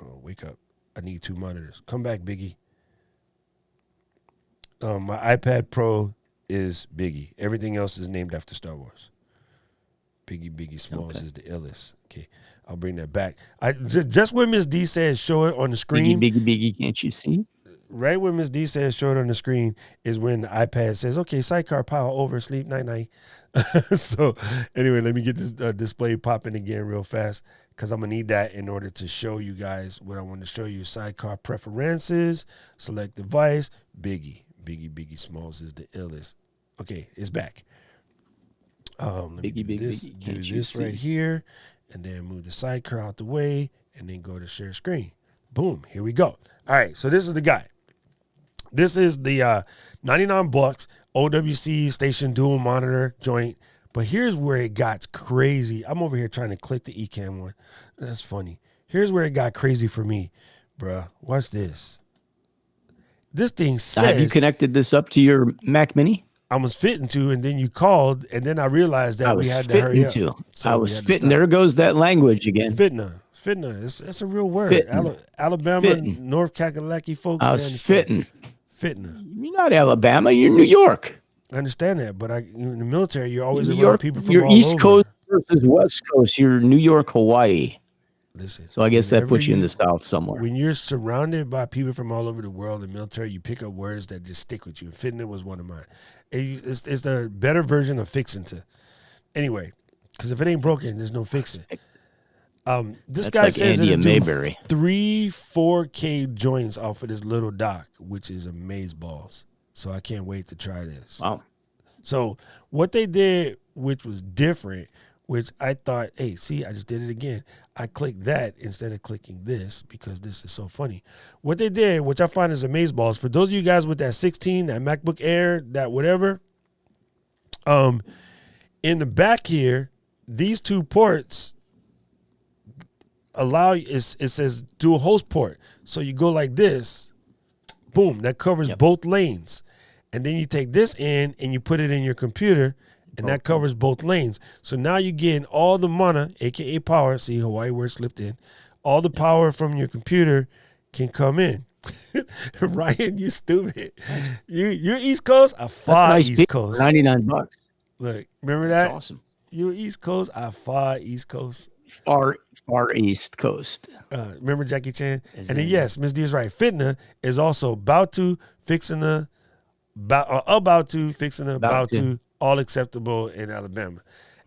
Oh, wake up. I need 2 monitors. Come back, Biggie. My iPad Pro is Biggie. Everything else is named after Star Wars. Biggie Smalls is the illest. Okay, I'll bring that back. Just when Miss D says show it on the screen. Biggie, can't you see? Right when Miss D says show it on the screen is when the iPad says, okay, sidecar power over, sleep, night. So anyway, let me get this display popping again real fast because I'm going to need that in order to show you guys what I want to show you. Sidecar preferences, select device, Biggie Smalls is the illest. Okay, it's back. Let me do this, Can't do you this see? right here, and then move the sidecar out the way, and then go to share screen. Boom, here we go. All right, so this is the guy. This is the $99 OWC station dual monitor joint. But here's where it got crazy. I'm over here trying to click the eCam one. That's funny. Here's where it got crazy for me, bruh. Watch this. This thing says... Have you connected this up to your Mac Mini? I was fitting to, and then you called, and then I realized that we had to hurry up. So I we was had to fitting. stop. There goes that language again. Fitna. That's a real word. Fitting. Alabama, Fitting. North Kakalaki folks. I they was understand. fitting. Fitna. You're not Alabama. You're New York. I understand that, but in the military, you're always New around York. people from You're all East over. Coast versus West Coast. You're New York, Hawaii. Listen. So I guess that whenever puts you in the South somewhere. When you're surrounded by people from all over the world in the military, you pick up words that just stick with you. Fitna was one of mine. It's the better version of fixing to. Anyway, because if it ain't broken, there's no fixing. This That's guy like says Andy it'll and do Mayberry. 3 4K joints off of this little dock, which is amazeballs. So I can't wait to try this. Wow. So what they did, which was different, which I thought, hey, see, I just did it again. I clicked that instead of clicking this because this is so funny. What they did, which I find is amazeballs, for those of you guys with that 16, that MacBook Air, that whatever, in the back here, these 2 ports allow, it says dual host port. So you go like this, boom, that covers both lanes. And then you take this in and you put it in your computer, and that covers both lanes. So now you're getting all the mana, aka power. See, Hawaii word slipped in. All the power from your computer can come in. Ryan, you stupid. You're East Coast. I fought nice East Coast. $99. Look, remember That's that? awesome. You're East Coast. I fought East Coast. Far East Coast. Remember Jackie Chan? Is And then in- yes, Ms. D is right. Fitna is also about to, fixing the, about to, all acceptable in Alabama.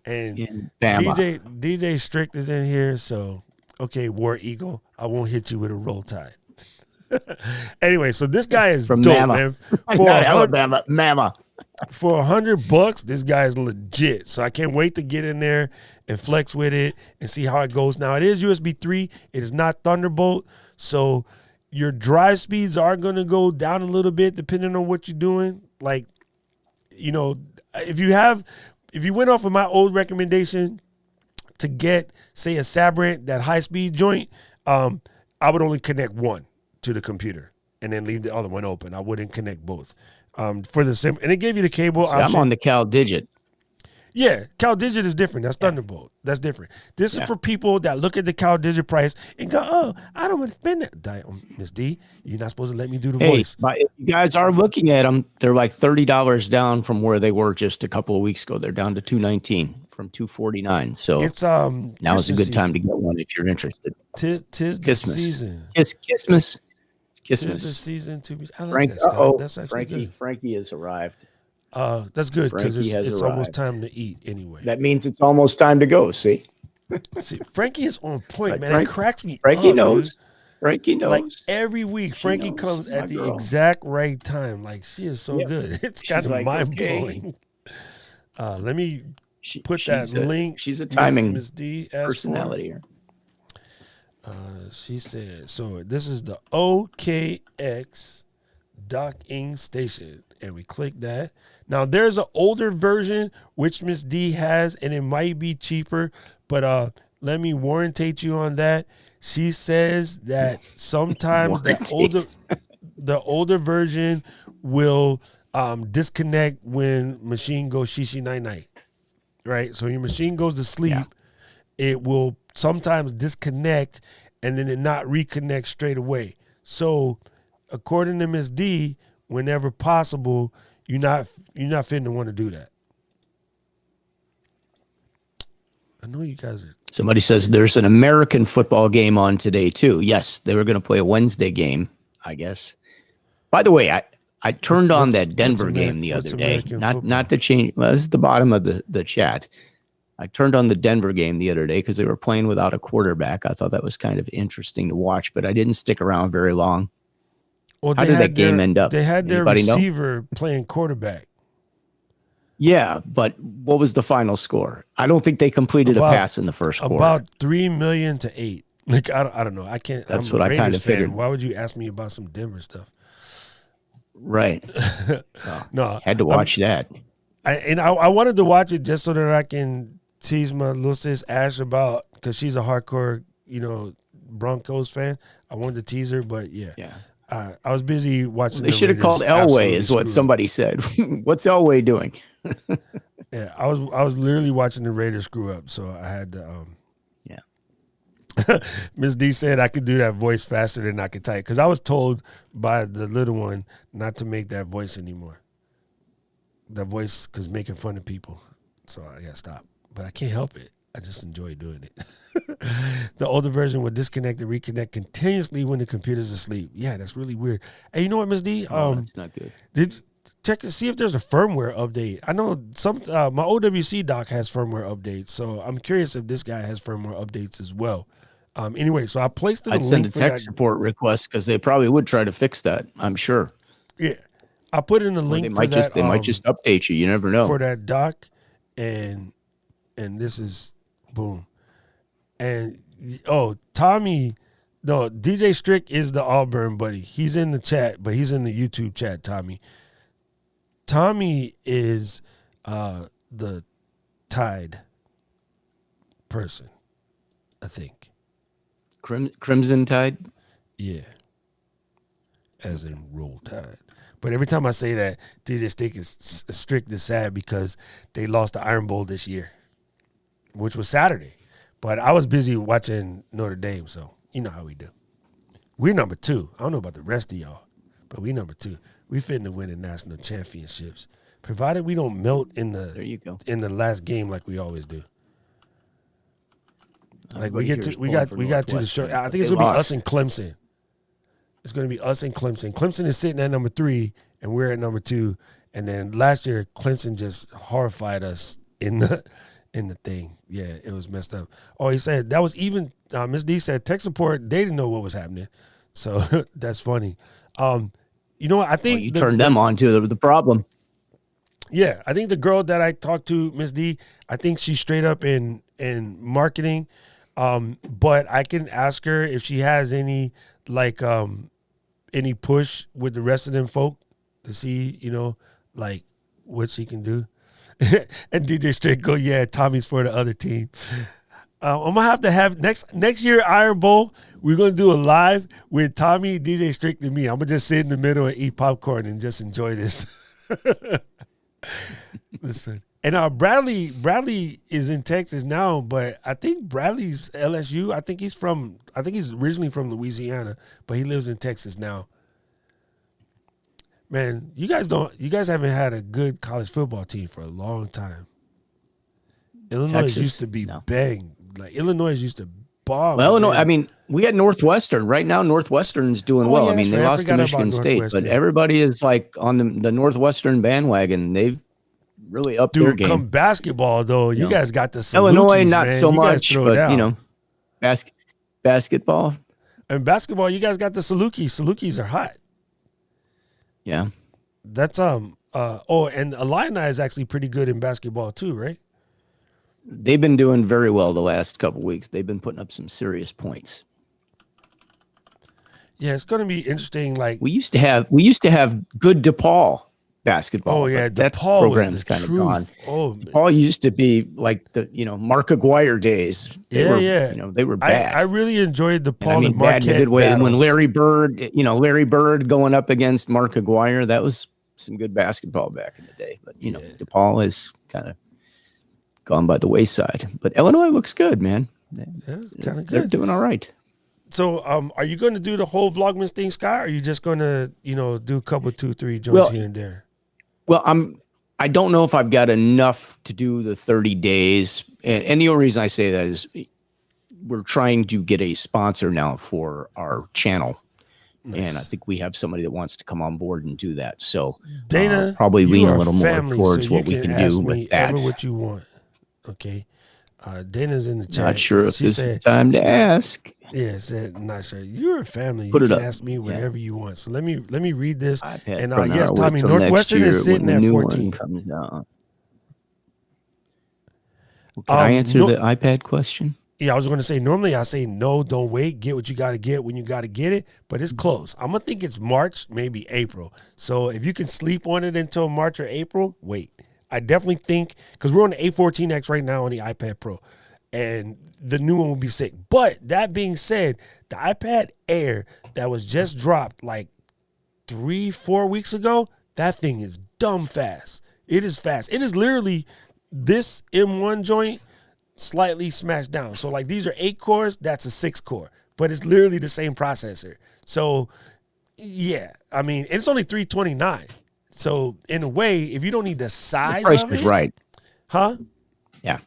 And In Bama. DJ Strict is in here, so Okay, War Eagle, I won't hit you with a Roll Tide. Anyway, so this guy is From dope, Mama. man. Not Alabama, Mama. For $100, this guy is legit. So I can't wait to get in there and flex with it and see how it goes. Now it is USB 3. It is not Thunderbolt. So your drive speeds are going to go down a little bit depending on what you're doing. Like, you know, if you went off of my old recommendation to get, say, a Sabrent, that high speed joint, I would only connect one to the computer and then leave the other one open. I wouldn't connect both. For the sim, and it gave you the cable option. I'm on the Cal Digit. Yeah, Cal Digit is different. That's Thunderbolt. That's different. This is for people that look at the Cal Digit price and go, "Oh, I don't want to spend that." Miss D, you're not supposed to let me do the voice. But if you guys are looking at them, they're like $30 down from where they were just a couple of weeks ago. They're down to $219 from $249. So it's now is a good time to get one if you're interested. Tis the season. Christmas. Tis the season to be. I like Frank, that, Scott. That's actually good. Frankie has arrived. That's good because it's almost time to eat anyway. That means it's almost time to go. See, Frankie is on point, man. Frank, it cracks me Frankie up. knows. Dude. Frankie knows. Like every week, Frankie comes at the exact right time. Like she is so good. It's kind of mind blowing. Let me put that link. She's a timing Ms. D personality here. She said, so this is the OKX docking station. And we click that. Now, there's an older version, which Miss D has, and it might be cheaper. But let me warrantate you on that. She says that sometimes the older version will disconnect when machine goes shishi night night. Right? So your machine goes to sleep. It will sometimes disconnect and then it not reconnect straight away. So according to Ms. D, whenever possible, you're not fitting to want to do that. I know you guys are. Somebody says there's an American football game on today too. Yes, they were going to play a Wednesday game, I guess. By the way, I turned on that Denver game the other day. Not to change. Well, this is the bottom of the chat. I turned on the Denver game the other day because they were playing without a quarterback. I thought that was kind of interesting to watch, but I didn't stick around very long. Well, how did that game end up? They had their receiver playing quarterback. Yeah, but what was the final score? I don't think they completed a pass in the first quarter. About 3 million to 8. Like I don't know. I can't. That's what I kind of figured. Why would you ask me about some Denver stuff? Right. No, had to watch that. I wanted to watch it just so that I can tease my little sis Ash about, because she's a hardcore, Broncos fan. I wanted to tease her, but yeah. I was busy watching. They should have called Elway, is what somebody said. What's Elway doing? Yeah, I was literally watching the Raiders screw up, so I had to. Miss D said I could do that voice faster than I could type, because I was told by the little one not to make that voice anymore. That voice, because making fun of people, so I got to stop. But I can't help it. I just enjoy doing it. The older version would disconnect and reconnect continuously when the computer's asleep. Yeah, that's really weird. Hey, you know what, Ms. D? That's not good. Check and see if there's a firmware update. I know my OWC doc has firmware updates, so I'm curious if this guy has firmware updates as well. Anyway, so I placed it. I'd send a tech support request because they probably would try to fix that. I'm sure. Yeah, I put in a link. They might just update you. You never know for that doc, and this is boom. And Tommy, no, DJ Strick is the Auburn buddy. He's in the chat, but he's in the YouTube chat. Tommy is the Tide person, I think. Crimson Tide? Yeah. As in Roll Tide. But every time I say that, DJ Strick is sad because they lost the Iron Bowl this year, which was Saturday. But I was busy watching Notre Dame, so you know how we do. We're number 2. I don't know about the rest of y'all, but we number 2. We fitting to win the national championships, provided we don't melt in the last game like we always do. Like we got to the show. I think it's gonna be us and Clemson. It's gonna be us and Clemson. Clemson is sitting at number 3, and we're at number 2. And then last year, Clemson just horrified us in the thing. Yeah, it was messed up. Oh, he said that was even Miss D said tech support. They didn't know what was happening, so that's funny. You know what? I think you turned them on to the problem. Yeah, I think the girl that I talked to, Miss D, I think she's straight up in marketing. But I can ask her if she has any like any push with the rest of them folk to see, you know, like what she can do. And DJ Strick go, yeah, Tommy's for the other team. I'm gonna have next year Iron Bowl. We're gonna do a live with Tommy, DJ Strick, and me. I'm gonna just sit in the middle and eat popcorn and just enjoy this. Listen, and Bradley is in Texas now, but I think Bradley's LSU. I think he's originally from Louisiana, but he lives in Texas now. Man, you guys haven't had a good college football team for a long time. Illinois Texas, used to be bang. Like Illinois used to bomb. Well, no, I mean, we had Northwestern. Right now, Northwestern's doing well. Yeah, I mean, they lost to Michigan State, but everybody is like on the Northwestern bandwagon. They've really upped their game. Come basketball, though, you guys got the Salukis, Illinois, not man. so you much, but down. you know, basketball. And basketball, you guys got the Salukis. Salukis are hot. Yeah, that's and Illini is actually pretty good in basketball too, right? They've been doing very well the last couple of weeks. They've been putting up some serious points. Yeah, it's going to be interesting. Like we used to have good DePaul basketball. Oh yeah, that program's kind of gone. Oh, DePaul used to be like the Mark Aguirre days. They were bad. I really enjoyed DePaul. I mean, bad in a good way. And when Larry Bird going up against Mark Aguirre, that was some good basketball back in the day. But DePaul is kind of gone by the wayside. But Illinois looks good, man. That's kind of good. They're doing all right. So, are you going to do the whole Vlogmas thing, Scott? Or are you just going to, do a couple, 2-3 joints here and there? Well, I don't know if I've got enough to do the 30 days. And the only reason I say that is we're trying to get a sponsor now for our channel. Nice. And I think we have somebody that wants to come on board and do that. So Dana, probably lean a little more towards what we can do with that. What you want. Okay. Dana's in the chat. Not sure if this is the time to ask. Yeah, said not sure. You're a family. Put you it can up. Ask me whatever you want. So let me read this. And yes, Tommy, Northwestern is sitting at 14. Comes down. Well, can I answer the iPad question? Yeah, I was going to say, normally I say no, don't wait. Get what you got to get when you got to get it. But it's close. I'm going to think it's March, maybe April. So if you can sleep on it until March or April, wait. I definitely think, because we're on the A14X right now on the iPad Pro, and the new one will be sick. But that being said, the iPad Air that was just dropped like 3-4 weeks ago, that thing is dumb fast. It is fast. It is literally this M1 joint slightly smashed down. So like these are 8 cores, that's a 6 core, but it's literally the same processor. So yeah, I mean, it's only $329. So in a way, if you don't need the size, the price of was it, right. Huh? Yeah.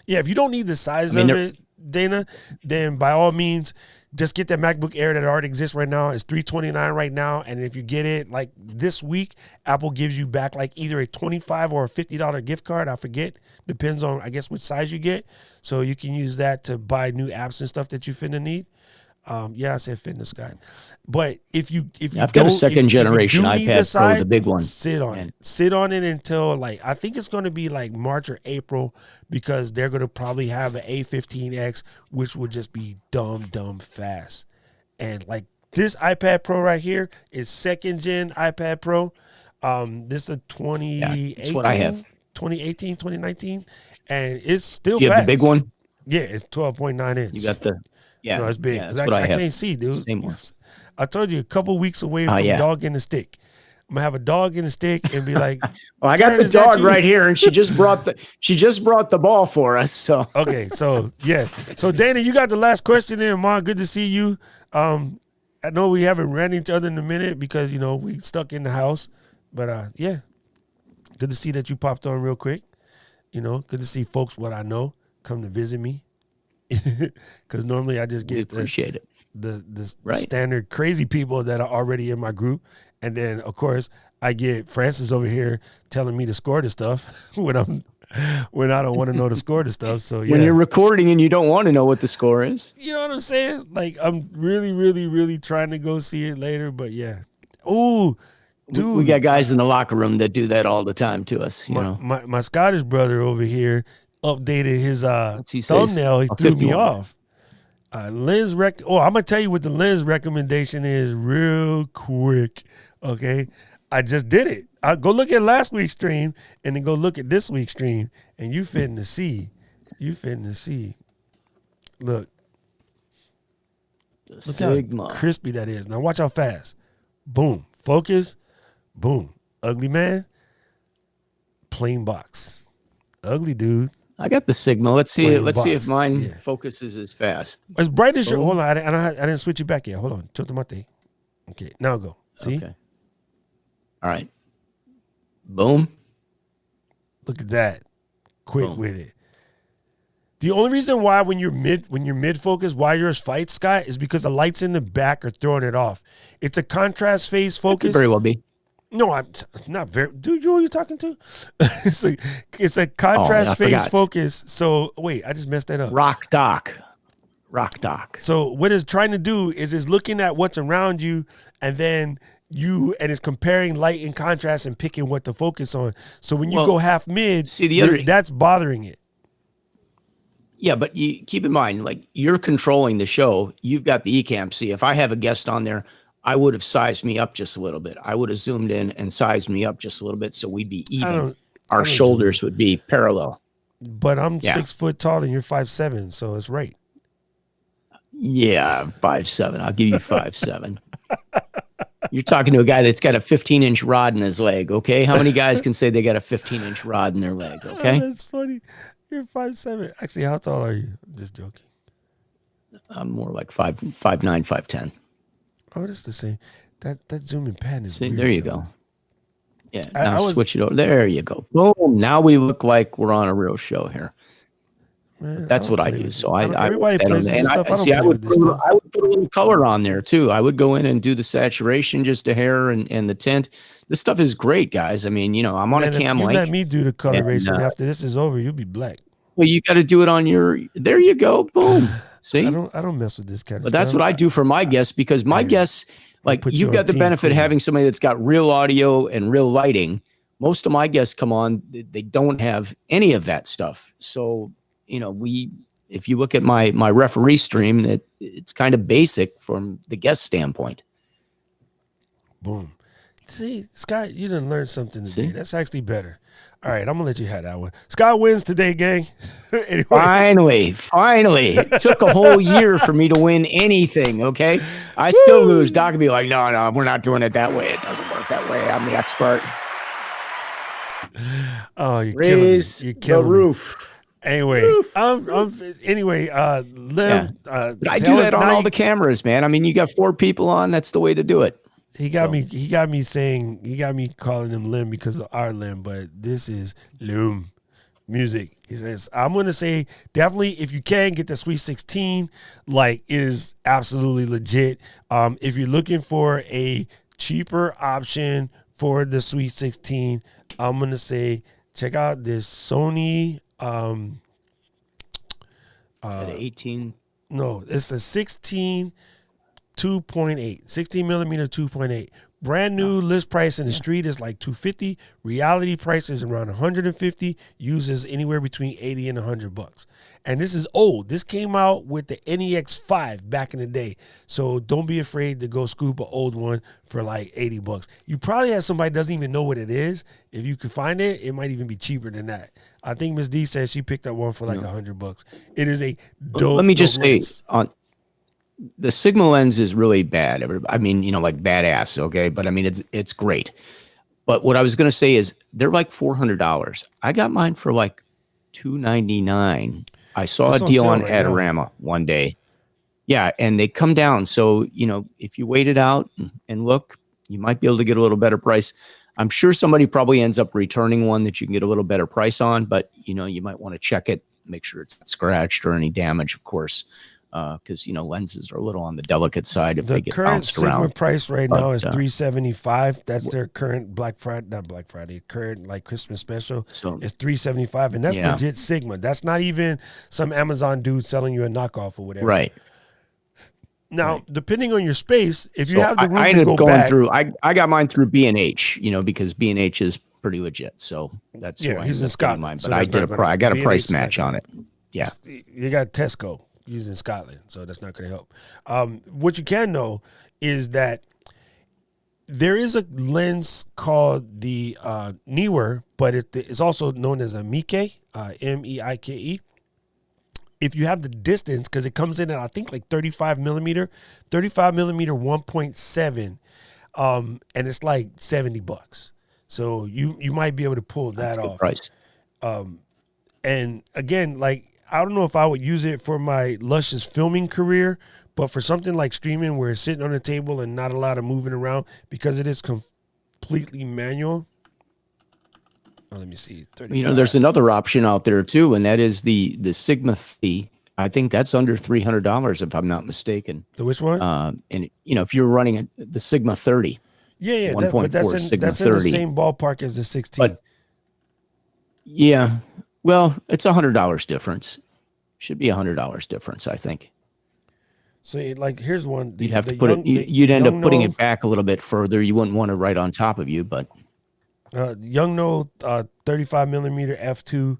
Yeah, if you don't need the size of it, Dana, then by all means, just get that MacBook Air that already exists right now. It's $329 right now, and if you get it like this week, Apple gives you back like either a $25 or a $50 gift card. I forget. Depends on, I guess, which size you get. So you can use that to buy new apps and stuff that you finna need. Yeah, I said fitness guide. But if you I've got a second generation iPad Pro, the big one. Sit on it. Sit on it until like I think it's going to be like March or April, because they're going to probably have an A15X, which would just be dumb fast. And like this iPad Pro right here is second gen iPad Pro. This is a 2018. That's what I have. 2018, 2019, and it's still you fast. have the big one? Yeah, it's 12.9 inch. You got the no, it's big. Yeah, that's what I have. Can't see, dude. Same one. I told you a couple weeks away from dog in the stick. I'm gonna have a dog in the stick and be like, well, I got the dog right here, and she just brought the ball for us. So okay, so yeah, so Dana, you got the last question in, Ma. Good to see you. I know we haven't ran each other in a minute because we stuck in the house, but yeah, good to see that you popped on real quick. Good to see folks what I know come to visit me. Because normally I just get the standard crazy people that are already in my group, and then of course I get Francis over here telling me to score the stuff when I'm when I don't want to know the score to stuff. So When you're yeah, recording and you don't want to know what the score is. you know what I'm saying? Like I'm really, really, really trying to go see it later. But yeah, oh, dude, We got guys in the locker room that do that all the time to us, you know. my Scottish brother over here updated his What's he say? thumbnail. He Oh, threw me 51. off. Lens I'm gonna tell you what the lens recommendation is real quick. Okay, I just did it. I go look at last week's stream and then go look at this week's stream, and you fitting to see. You fitting to see. Look how Sigma. crispy that is. Now watch how fast. Boom. Focus. Boom. Ugly man. Plain box. Ugly dude. I got the Sigma. Let's see. Plain Let's see if box. mine Yeah. focuses as fast. As bright as your. Boom. Hold on. I didn't switch it back yet. Hold on. Chotomate. Okay. Now go. See? Okay. All right. Boom. Look at that. Quick Boom. with it. The only reason why when you're mid focus, why yours fights, Scott, is because the lights in the back are throwing it off. It's a contrast phase Could focus. very well be. No, I'm not very. Dude, you know who you're talking to? it's a contrast I phase forgot. focus. So wait, I just messed that up. Rock Dock. Rock Dock. So what it's trying to do is it's looking at what's around you, and then it's comparing light and contrast and picking what to focus on. So when you Well, go half mid, see, the other- that's bothering it. Yeah, but you keep in mind, like you're controlling the show. You've got the eCam. See, if I have a guest on there, I would have sized me up just a little bit. I would have zoomed in and sized me up just a little bit, so we'd be even. don't Our shoulders would be parallel. But I'm Yeah. 6 foot tall and you're 5'7", so it's right. Yeah, 5'7". I'll give you 5'7". You're talking to a guy that's got a 15-inch rod in his leg. Okay, how many guys can say they got a 15-inch rod in their leg? Okay, That's funny. You're 5'7". Actually, how tall are you? Just joking. I'm more like 5'9", 5'10". Oh, that's the same. That zooming pattern is See, weird, there you though. go. Yeah, I now was- switch it over. There you go. Boom. Now we look like we're on a real show here. Man, That's don't what I play do. with So it. I don't- I everybody would bet on plays that. with this And stuff. I don't see, play with this stuff. I would put a little color on there too. I would go in and do the saturation, just a hair and the tint. This stuff is great, guys. I mean, you know, I'm on Man, a if cam you link. let me do the coloration and, after this is over, you'll be black. Well, you got to do it on your. There you go. Boom. See, I don't mess with this kind of but stuff. that's what I do for my guests because my guests, like put you you've on got the Team benefit of Cool. having somebody that's got real audio and real lighting. Most of my guests come on, they don't have any of that stuff. So, you know, if you look at my referee stream, it's kind of basic from the guest standpoint. Boom. See, Scott, you done learned something today. See? That's actually better. All right, I'm gonna let you have that one. Scott wins today, gang. Anyway, Finally, it took a whole year for me to win anything. Okay, I still lose. Doc would be like, no, we're not doing it that way. It doesn't work that way. I'm the expert. oh, you're Raise killing me. You're the killing me. roof. Anyway, anyway, Lim. But I do that on all the cameras, man. I mean, you got 4 people on. That's the way to do it. He got me calling him Lim because of our Lim, but this is Loom music. He says, I'm going to say definitely if you can get the Sweet 16, like it is absolutely legit. If you're looking for a cheaper option for the Sweet 16, I'm going to say check out this Sony. At 18. No, it's a 16 2.8, 16 millimeter 2.8. Brand new list price in the street is like $250. Reality price is around $150. Uses anywhere between $80 and $100. And this is old. This came out with the NEX5 back in the day. So don't be afraid to go scoop an old one for like $80. You probably have somebody that doesn't even know what it is. If you can find it, it might even be cheaper than that. I think Miss D said she picked up one for like $100. It is a dope. Let me just dope say lens. on the Sigma lens is really bad. I mean, you know, like badass. Okay. But I mean, it's great. But what I was going to say is they're like $400. I got mine for like $299. I saw It's a on deal sale on right now. Adorama one day. Yeah. And they come down. So, you know, if you wait it out and look, you might be able to get a little better price. I'm sure somebody probably ends up returning one that you can get a little better price on, but you know, you might want to check it, make sure it's not scratched or any damage, of course. because lenses are a little on the delicate side if The they get current bounced Sigma around. price right now is But, $375. That's their current not Black Friday, current like Christmas special So is $375, and that's yeah, legit Sigma. That's not even some Amazon dude selling you a knockoff or whatever. right. Now, Right. depending on your space, if you So have the I room to ended go up going back, through. I got mine through B&H, because B&H is pretty legit. So that's who yeah, I he's ended in up getting mine. Scotland, But so that's not gonna. I got a B&H price is not match gonna on help. it. Yeah. You got Tesco. He's in Scotland, so that's not going to help. What you can know is that there is a lens called the Neewer, but it's also known as a Meike, Meike. If you have the distance, because it comes in at I think like 35 millimeter 1.7, and it's like $70. So you might be able to pull That's that a good off. price. And again, like, I don't know if I would use it for my luscious filming career, but for something like streaming where it's sitting on a table and not a lot of moving around because it is completely manual. Oh, let me see. 35. There's another option out there too, and that is the Sigma 3. I think that's under $300 if I'm not mistaken. The which one? And if you're running the Sigma 30, Yeah, 1.4 but that's Sigma in 30, the same ballpark as the 16. but yeah, well, it's $100 difference. Should be $100 difference, I think. So, like, here's one. You'd have to put it. You'd end up putting it back a little bit further. You wouldn't want it right on top of you, but Young 35 millimeter f2.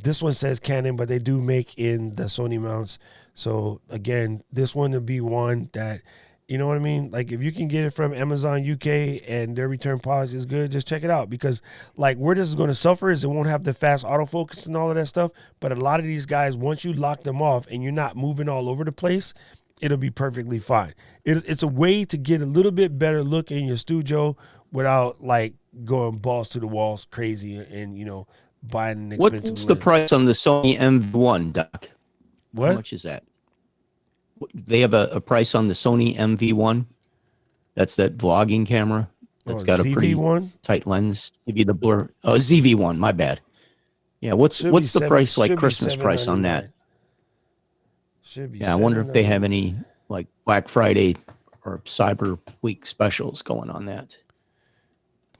This one says Canon, but they do make in the Sony mounts. So again, this one would be one that, you know what I mean? Like, if you can get it from Amazon UK and their return policy is good, just check it out. Because like where this is going to suffer is it won't have the fast autofocus and all of that stuff. But a lot of these guys, once you lock them off and you're not moving all over the place, it'll be perfectly fine. It's a way to get a little bit better look in your studio without like going balls to the walls crazy and buying an expensive what's the lens. price on the Sony MV1, Doc? What? How much is that? They have a price on the Sony MV1. That's that vlogging camera. That's got a pretty ZV1? tight lens. Give you the blur. Oh, ZV1. My bad. Yeah. What's the price like Christmas price on that? Should be. Yeah, I wonder if they have any like Black Friday or Cyber Week specials going on that.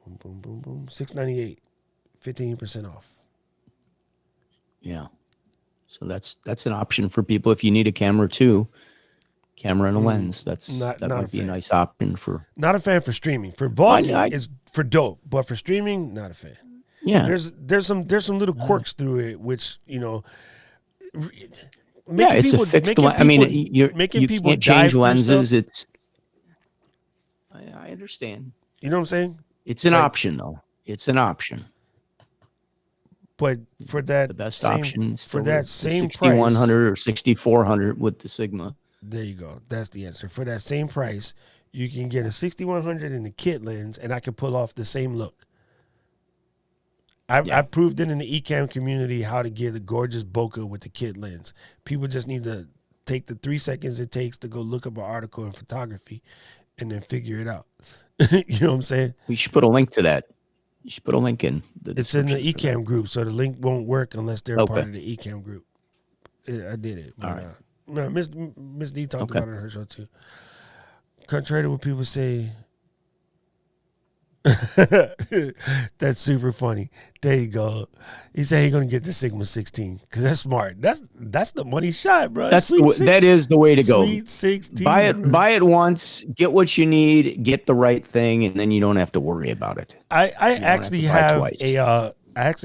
Boom, boom, boom, boom. $698, 15% off. Yeah. So that's an option for people if you need a camera too. Camera and a lens. That might be a nice option for. Not a fan for streaming. For vlogging, it's for dope, but for streaming, not a fan. Yeah. There's some little quirks through it, which It's a fixed lens. I mean, you can't change lenses. It's. I understand. You know what I'm saying? It's an option, though. It's an option. But for that, the best option for that same 6100 or 6400 with the Sigma. There you go. That's the answer. For that same price, you can get a 6100 in the kit lens, and I can pull off the same look. I proved it in the Ecamm community how to get a gorgeous bokeh with the kit lens. People just need to take the 3 seconds it takes to go look up an article in photography, and then figure it out. You know what I'm saying? We should put a link to that. You should put a link in. It's in the Ecamm group, so the link won't work unless they're part of the Ecamm group. I did it. But, all right. Miss D talked about it on her show too. Contrary to what people say, that's super funny. There you go. He said he's gonna get the Sigma 16 because that's smart. That's the money shot, bro. That is the way to go. Sweet 16. Buy it once, get what you need, get the right thing, and then you don't have to worry about it. I actually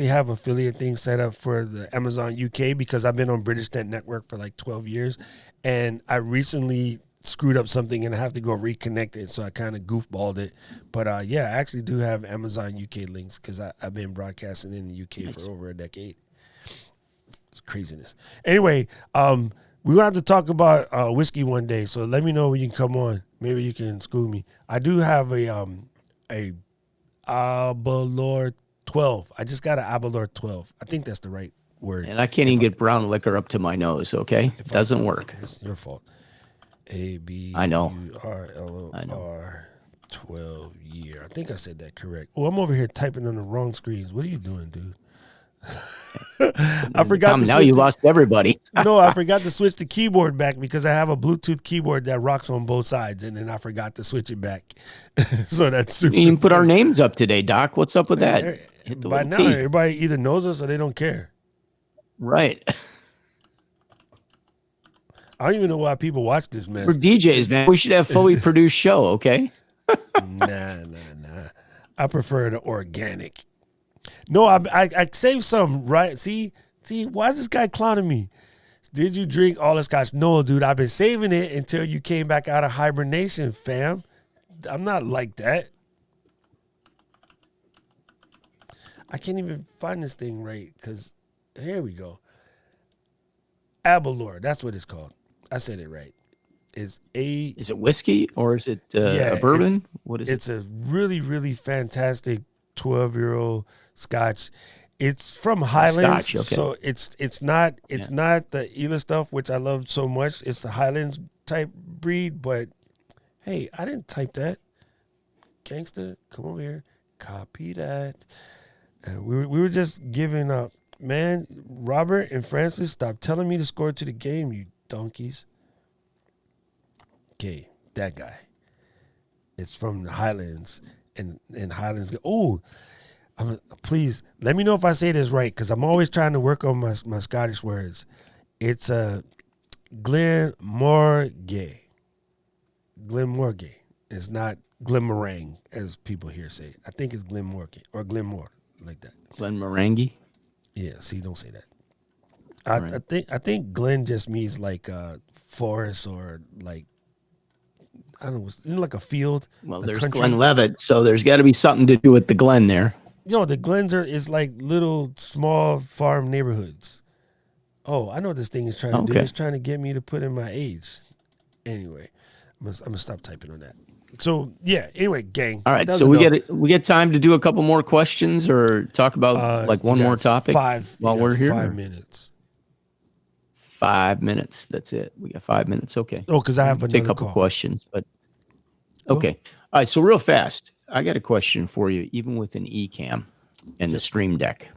have affiliate things set up for the Amazon UK because I've been on British Net Network for like 12 years, and I recently screwed up something and I have to go reconnect it, so I kind of goofballed it. But I actually do have Amazon UK links because I've been broadcasting in the UK for over a decade. It's craziness. Anyway, we're gonna have to talk about whiskey one day, so let me know when you can come on. Maybe you can school me. I do have a Abalor 12. I just got an Abalor 12. I think that's the right word. And I can't even get brown liquor up to my nose, okay? It doesn't work. It's your fault. ABURLOR I know. 12 year. I think I said that correct. Oh, I'm over here typing on the wrong screens. What are you doing, dude? I forgot to Now switch you the- lost everybody. No, I forgot to switch the keyboard back because I have a Bluetooth keyboard that rocks on both sides, and then I forgot to switch it back. So that's super. You can put our funny. names up today, Doc. What's up with that? Hit the By little now, T. everybody either knows us or they don't care. Right. I don't even know why people watch this mess. We're DJs, man. We should have fully produced show, okay? Nah. I prefer the organic. No, I saved some, right? See, why is this guy clowning me? Did you drink all the scotch? No, dude, I've been saving it until you came back out of hibernation, fam. I'm not like that. I can't even find this thing right because here we go. Abalor, that's what it's called. I said it right. Is it whiskey or is it a bourbon? What is it? It's a really, really fantastic 12-year-old Scotch. It's from Highlands, Scotch, okay. so it's not the Ela stuff, which I love so much. It's the Highlands type breed, but hey, I didn't type that. Gangster, come over here, copy that. We were just giving up, man. Robert and Francis, stop telling me to score to the game, you donkeys. Okay, that guy. It's from the Highlands, and Highlands. Oh, please let me know if I say this right, because I'm always trying to work on my Scottish words. It's a Glenmorangie. Glenmorangie. It's not Glenmorangie, as people here say. I think it's Glenmorangie or Glenmore, like that. Glenmorangie? Yeah. See, don't say that. Right. I think Glen just means like forest or like, I don't know, like a field. Well, a there's country. Glenlivet, so there's got to be something to do with the Glen there. The Glens is like little small farm neighborhoods. Oh, I know what this thing is trying to do. It's trying to get me to put in my age. Anyway, I'm gonna stop typing on that. So yeah. Anyway, gang. All right. So we get time to do a couple more questions or talk about like one more topic while we're here. 5 minutes. 5 minutes. That's it. We got 5 minutes. Okay. Oh, because I have another take a couple questions, but okay. All right. So real fast, I got a question for you. Even with an Ecamm and the Stream Deck,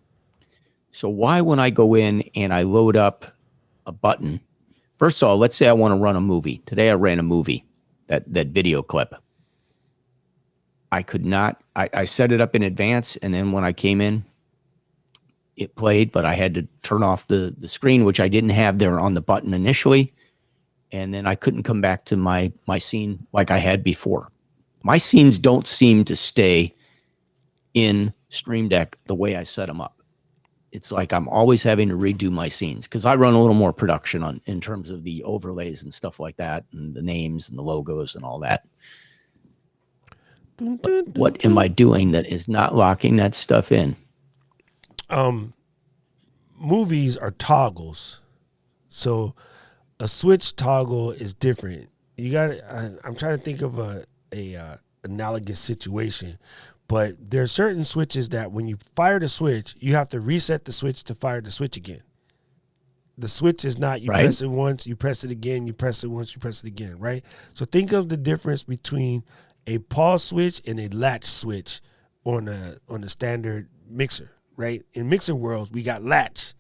so why when I go in and I load up a button, first of all, let's say I want to run a movie. Today I ran a movie, that video clip. I could not. I set it up in advance, and then when I came in, it played, but I had to turn off the screen, which I didn't have there on the button initially. And then I couldn't come back to my scene like I had before. My scenes don't seem to stay in Stream Deck the way I set them up. It's like I'm always having to redo my scenes because I run a little more production in terms of the overlays and stuff like that, and the names and the logos and all that. What am I doing that is not locking that stuff in? Movies are toggles, so a switch toggle is different. You got. I'm trying to think of a analogous situation, but there are certain switches that when you fire the switch, you have to reset the switch to fire the switch again. The switch is not you press it once, you press it again, you press it once, you press it again, right? So think of the difference between a pause switch and a latch switch on a standard mixer, right? In mixer worlds, we got latch,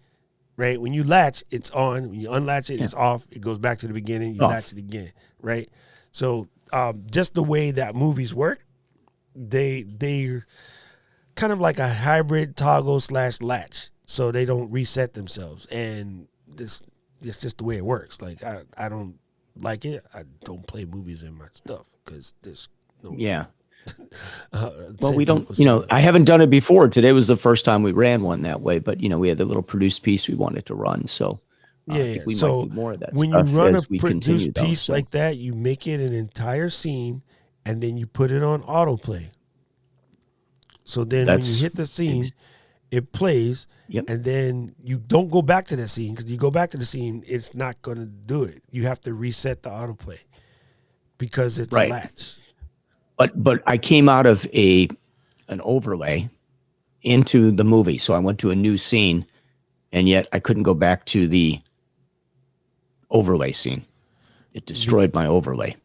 right? When you latch, it's on. When you unlatch it, it's off. It goes back to the beginning. You latch it again, right? So just the way that movies work, they're kind of like a hybrid toggle / latch, so they don't reset themselves. And it's just the way it works. Like I don't like it. I don't play movies in my stuff because there's no well, we don't, I haven't done it before. Today was the first time we ran one that way, but we had the little produced piece we wanted to run. So I think we might do more of that when stuff you run as a we produced continue, piece like that, you make it an entire scene and then you put it on autoplay. So then when you hit the scene, it plays, and then you don't go back to that scene, because you go back to the scene, it's not going to do it. You have to reset the autoplay because it's a latch. But I came out of an overlay into the movie, so I went to a new scene, and yet I couldn't go back to the overlay scene. It destroyed my overlay.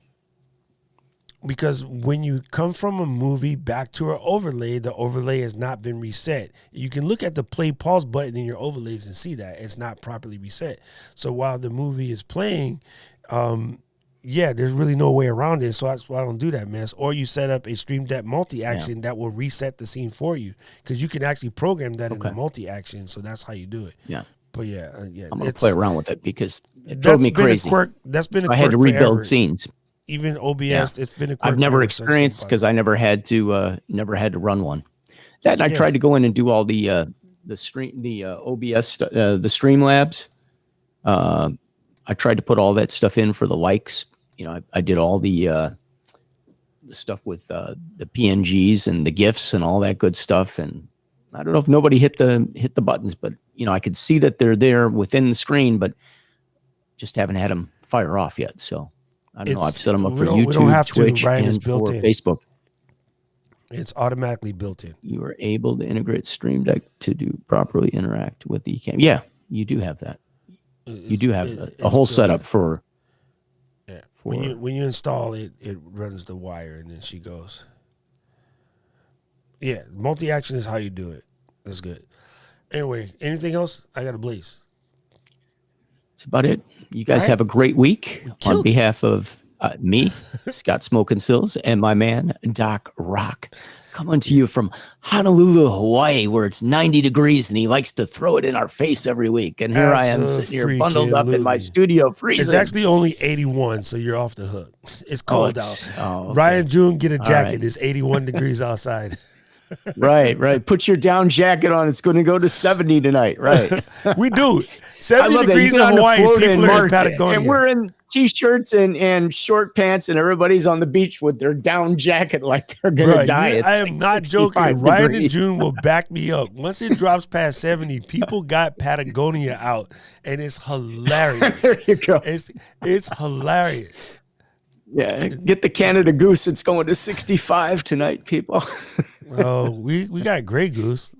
because when you come from a movie back to our overlay, the overlay has not been reset. You can look at the play pause button in your overlays and see that it's not properly reset. So while the movie is playing, there's really no way around it. So that's why I don't do that, man. Or you set up a stream depth multi-action that will reset the scene for you, because you can actually program that in the multi-action. So that's how you do it. Yeah. But I'm gonna play around with it because it drove me crazy. That's been a so quirk I had to rebuild forever. scenes. Even OBS, it's been a quirk. I've never experienced because I never had to run one. That and I tried to go in and do all the OBS the Streamlabs. I tried to put all that stuff in for the likes. You know, I did all the stuff with the PNGs and the GIFs and all that good stuff. And I don't know if nobody hit the buttons, but you know, I could see that they're there within the screen, but just haven't had them fire off yet. So I don't know. I've set them up for YouTube, Twitch, and for Facebook. It's automatically built in. You are able to integrate Stream Deck to properly interact with the cam. Yeah, you do have that. You do have a whole setup for. Yeah. When you install it, it runs the wire, and then she goes. Yeah, multi-action is how you do it. That's good. Anyway, anything else? I got a blaze. That's about it. You guys have a great week. On behalf of me, Scott Smoking Silz, and my man, Doc Rock, coming to you from Honolulu, Hawaii, where it's 90 degrees, and he likes to throw it in our face every week. And here I am sitting here bundled up in my studio, freezing. It's actually only 81, so you're off the hook. It's cold out. Okay. Ryan June, get a jacket. Right. It's 81 degrees outside. Right. Put your down jacket on. It's going to go to 70 tonight. Right. We do. 70 degrees in Hawaii. People are in Patagonia. And we're in t-shirts and short pants, and everybody's on the beach with their down jacket like they're going to die. I am not joking. Ryan and June will back me up. Once it drops past 70, people got Patagonia out, and it's hilarious. There you go. It's hilarious. Yeah, get the Canada Goose. It's going to 65 tonight, people. Oh, we got Grey Goose.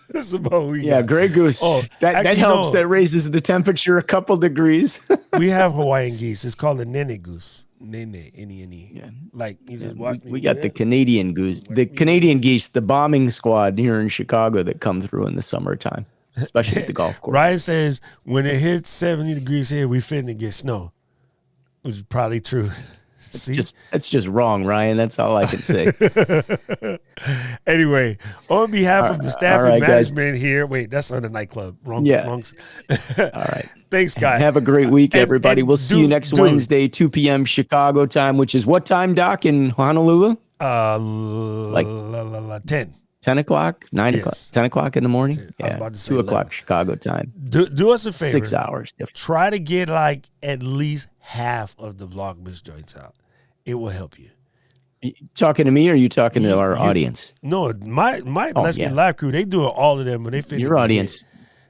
That's about what we got. Grey Goose. Oh, that helps. No. That raises the temperature a couple degrees. We have Hawaiian geese. It's called a nene goose. Nene, N-E-N-E. Yeah. Like, you just watch me. We got the Canadian goose. The Canadian geese, the bombing squad here in Chicago that come through in the summertime, especially at the golf course. Ryan says, when it hits 70 degrees here, we finna get snow, which is probably true. It's just wrong, Ryan. That's all I can say. Anyway, on behalf of the staff and management here, wait, that's on the nightclub. Wrong. All right. Thanks, Scott. Have a great week, everybody. We'll see you next Wednesday, 2 p.m. Chicago time, which is what time, Doc, in Honolulu? Like 10. 10 o'clock, 9 o'clock, 10 o'clock in the morning. Yeah, 2 o'clock Chicago time. Do us a favor. 6 hours. Try to get like at least half of the Vlogmas joints out. It will help you. You talking to me, or are you talking to our audience? No, my Let's Get Live crew, they do all of them, but they your audience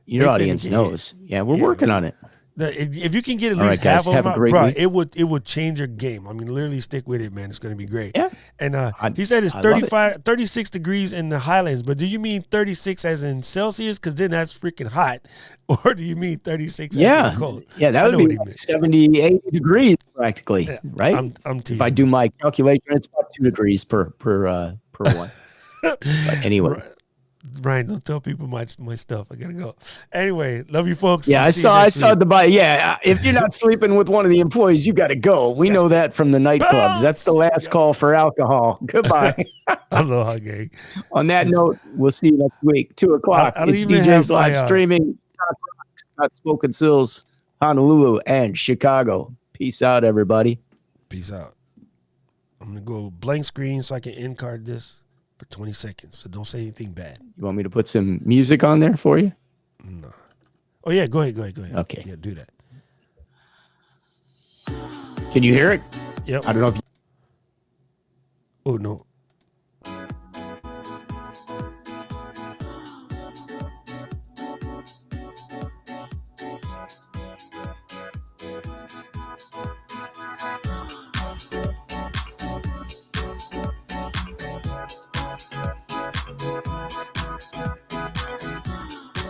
knows. Yeah, we're working on it. If you can get at least half of them out, bro, it would change your game. I mean, literally stick with it, man. It's going to be great. Yeah. And he said it's 36 degrees in the Highlands, but do you mean 36 as in Celsius? Because then that's freaking hot. Or do you mean 36 as in cold? Yeah, that would be 70, 80 degrees practically, right? I'm teasing. If I do my calculation, it's about 2 degrees per one. But anyway. Ryan, don't tell people my stuff. I gotta go. Anyway, love you folks. Yeah, I saw the buy. Yeah, if you're not sleeping with one of the employees, you got to go. We know that from the nightclubs. That's the last call for alcohol. Goodbye. Aloha, gang. On that note, we'll see you next week, 2 o'clock. It's DJ's live streaming. Scott Smoking Silz, Honolulu and Chicago. Peace out, everybody. Peace out. I'm gonna go blank screen so I can end card this for 20 seconds, so don't say anything bad. You want me to put some music on there for you? No. Oh, yeah, go ahead. Okay. Yeah, do that. Can you hear it? Yep. I don't know if you... Oh, no.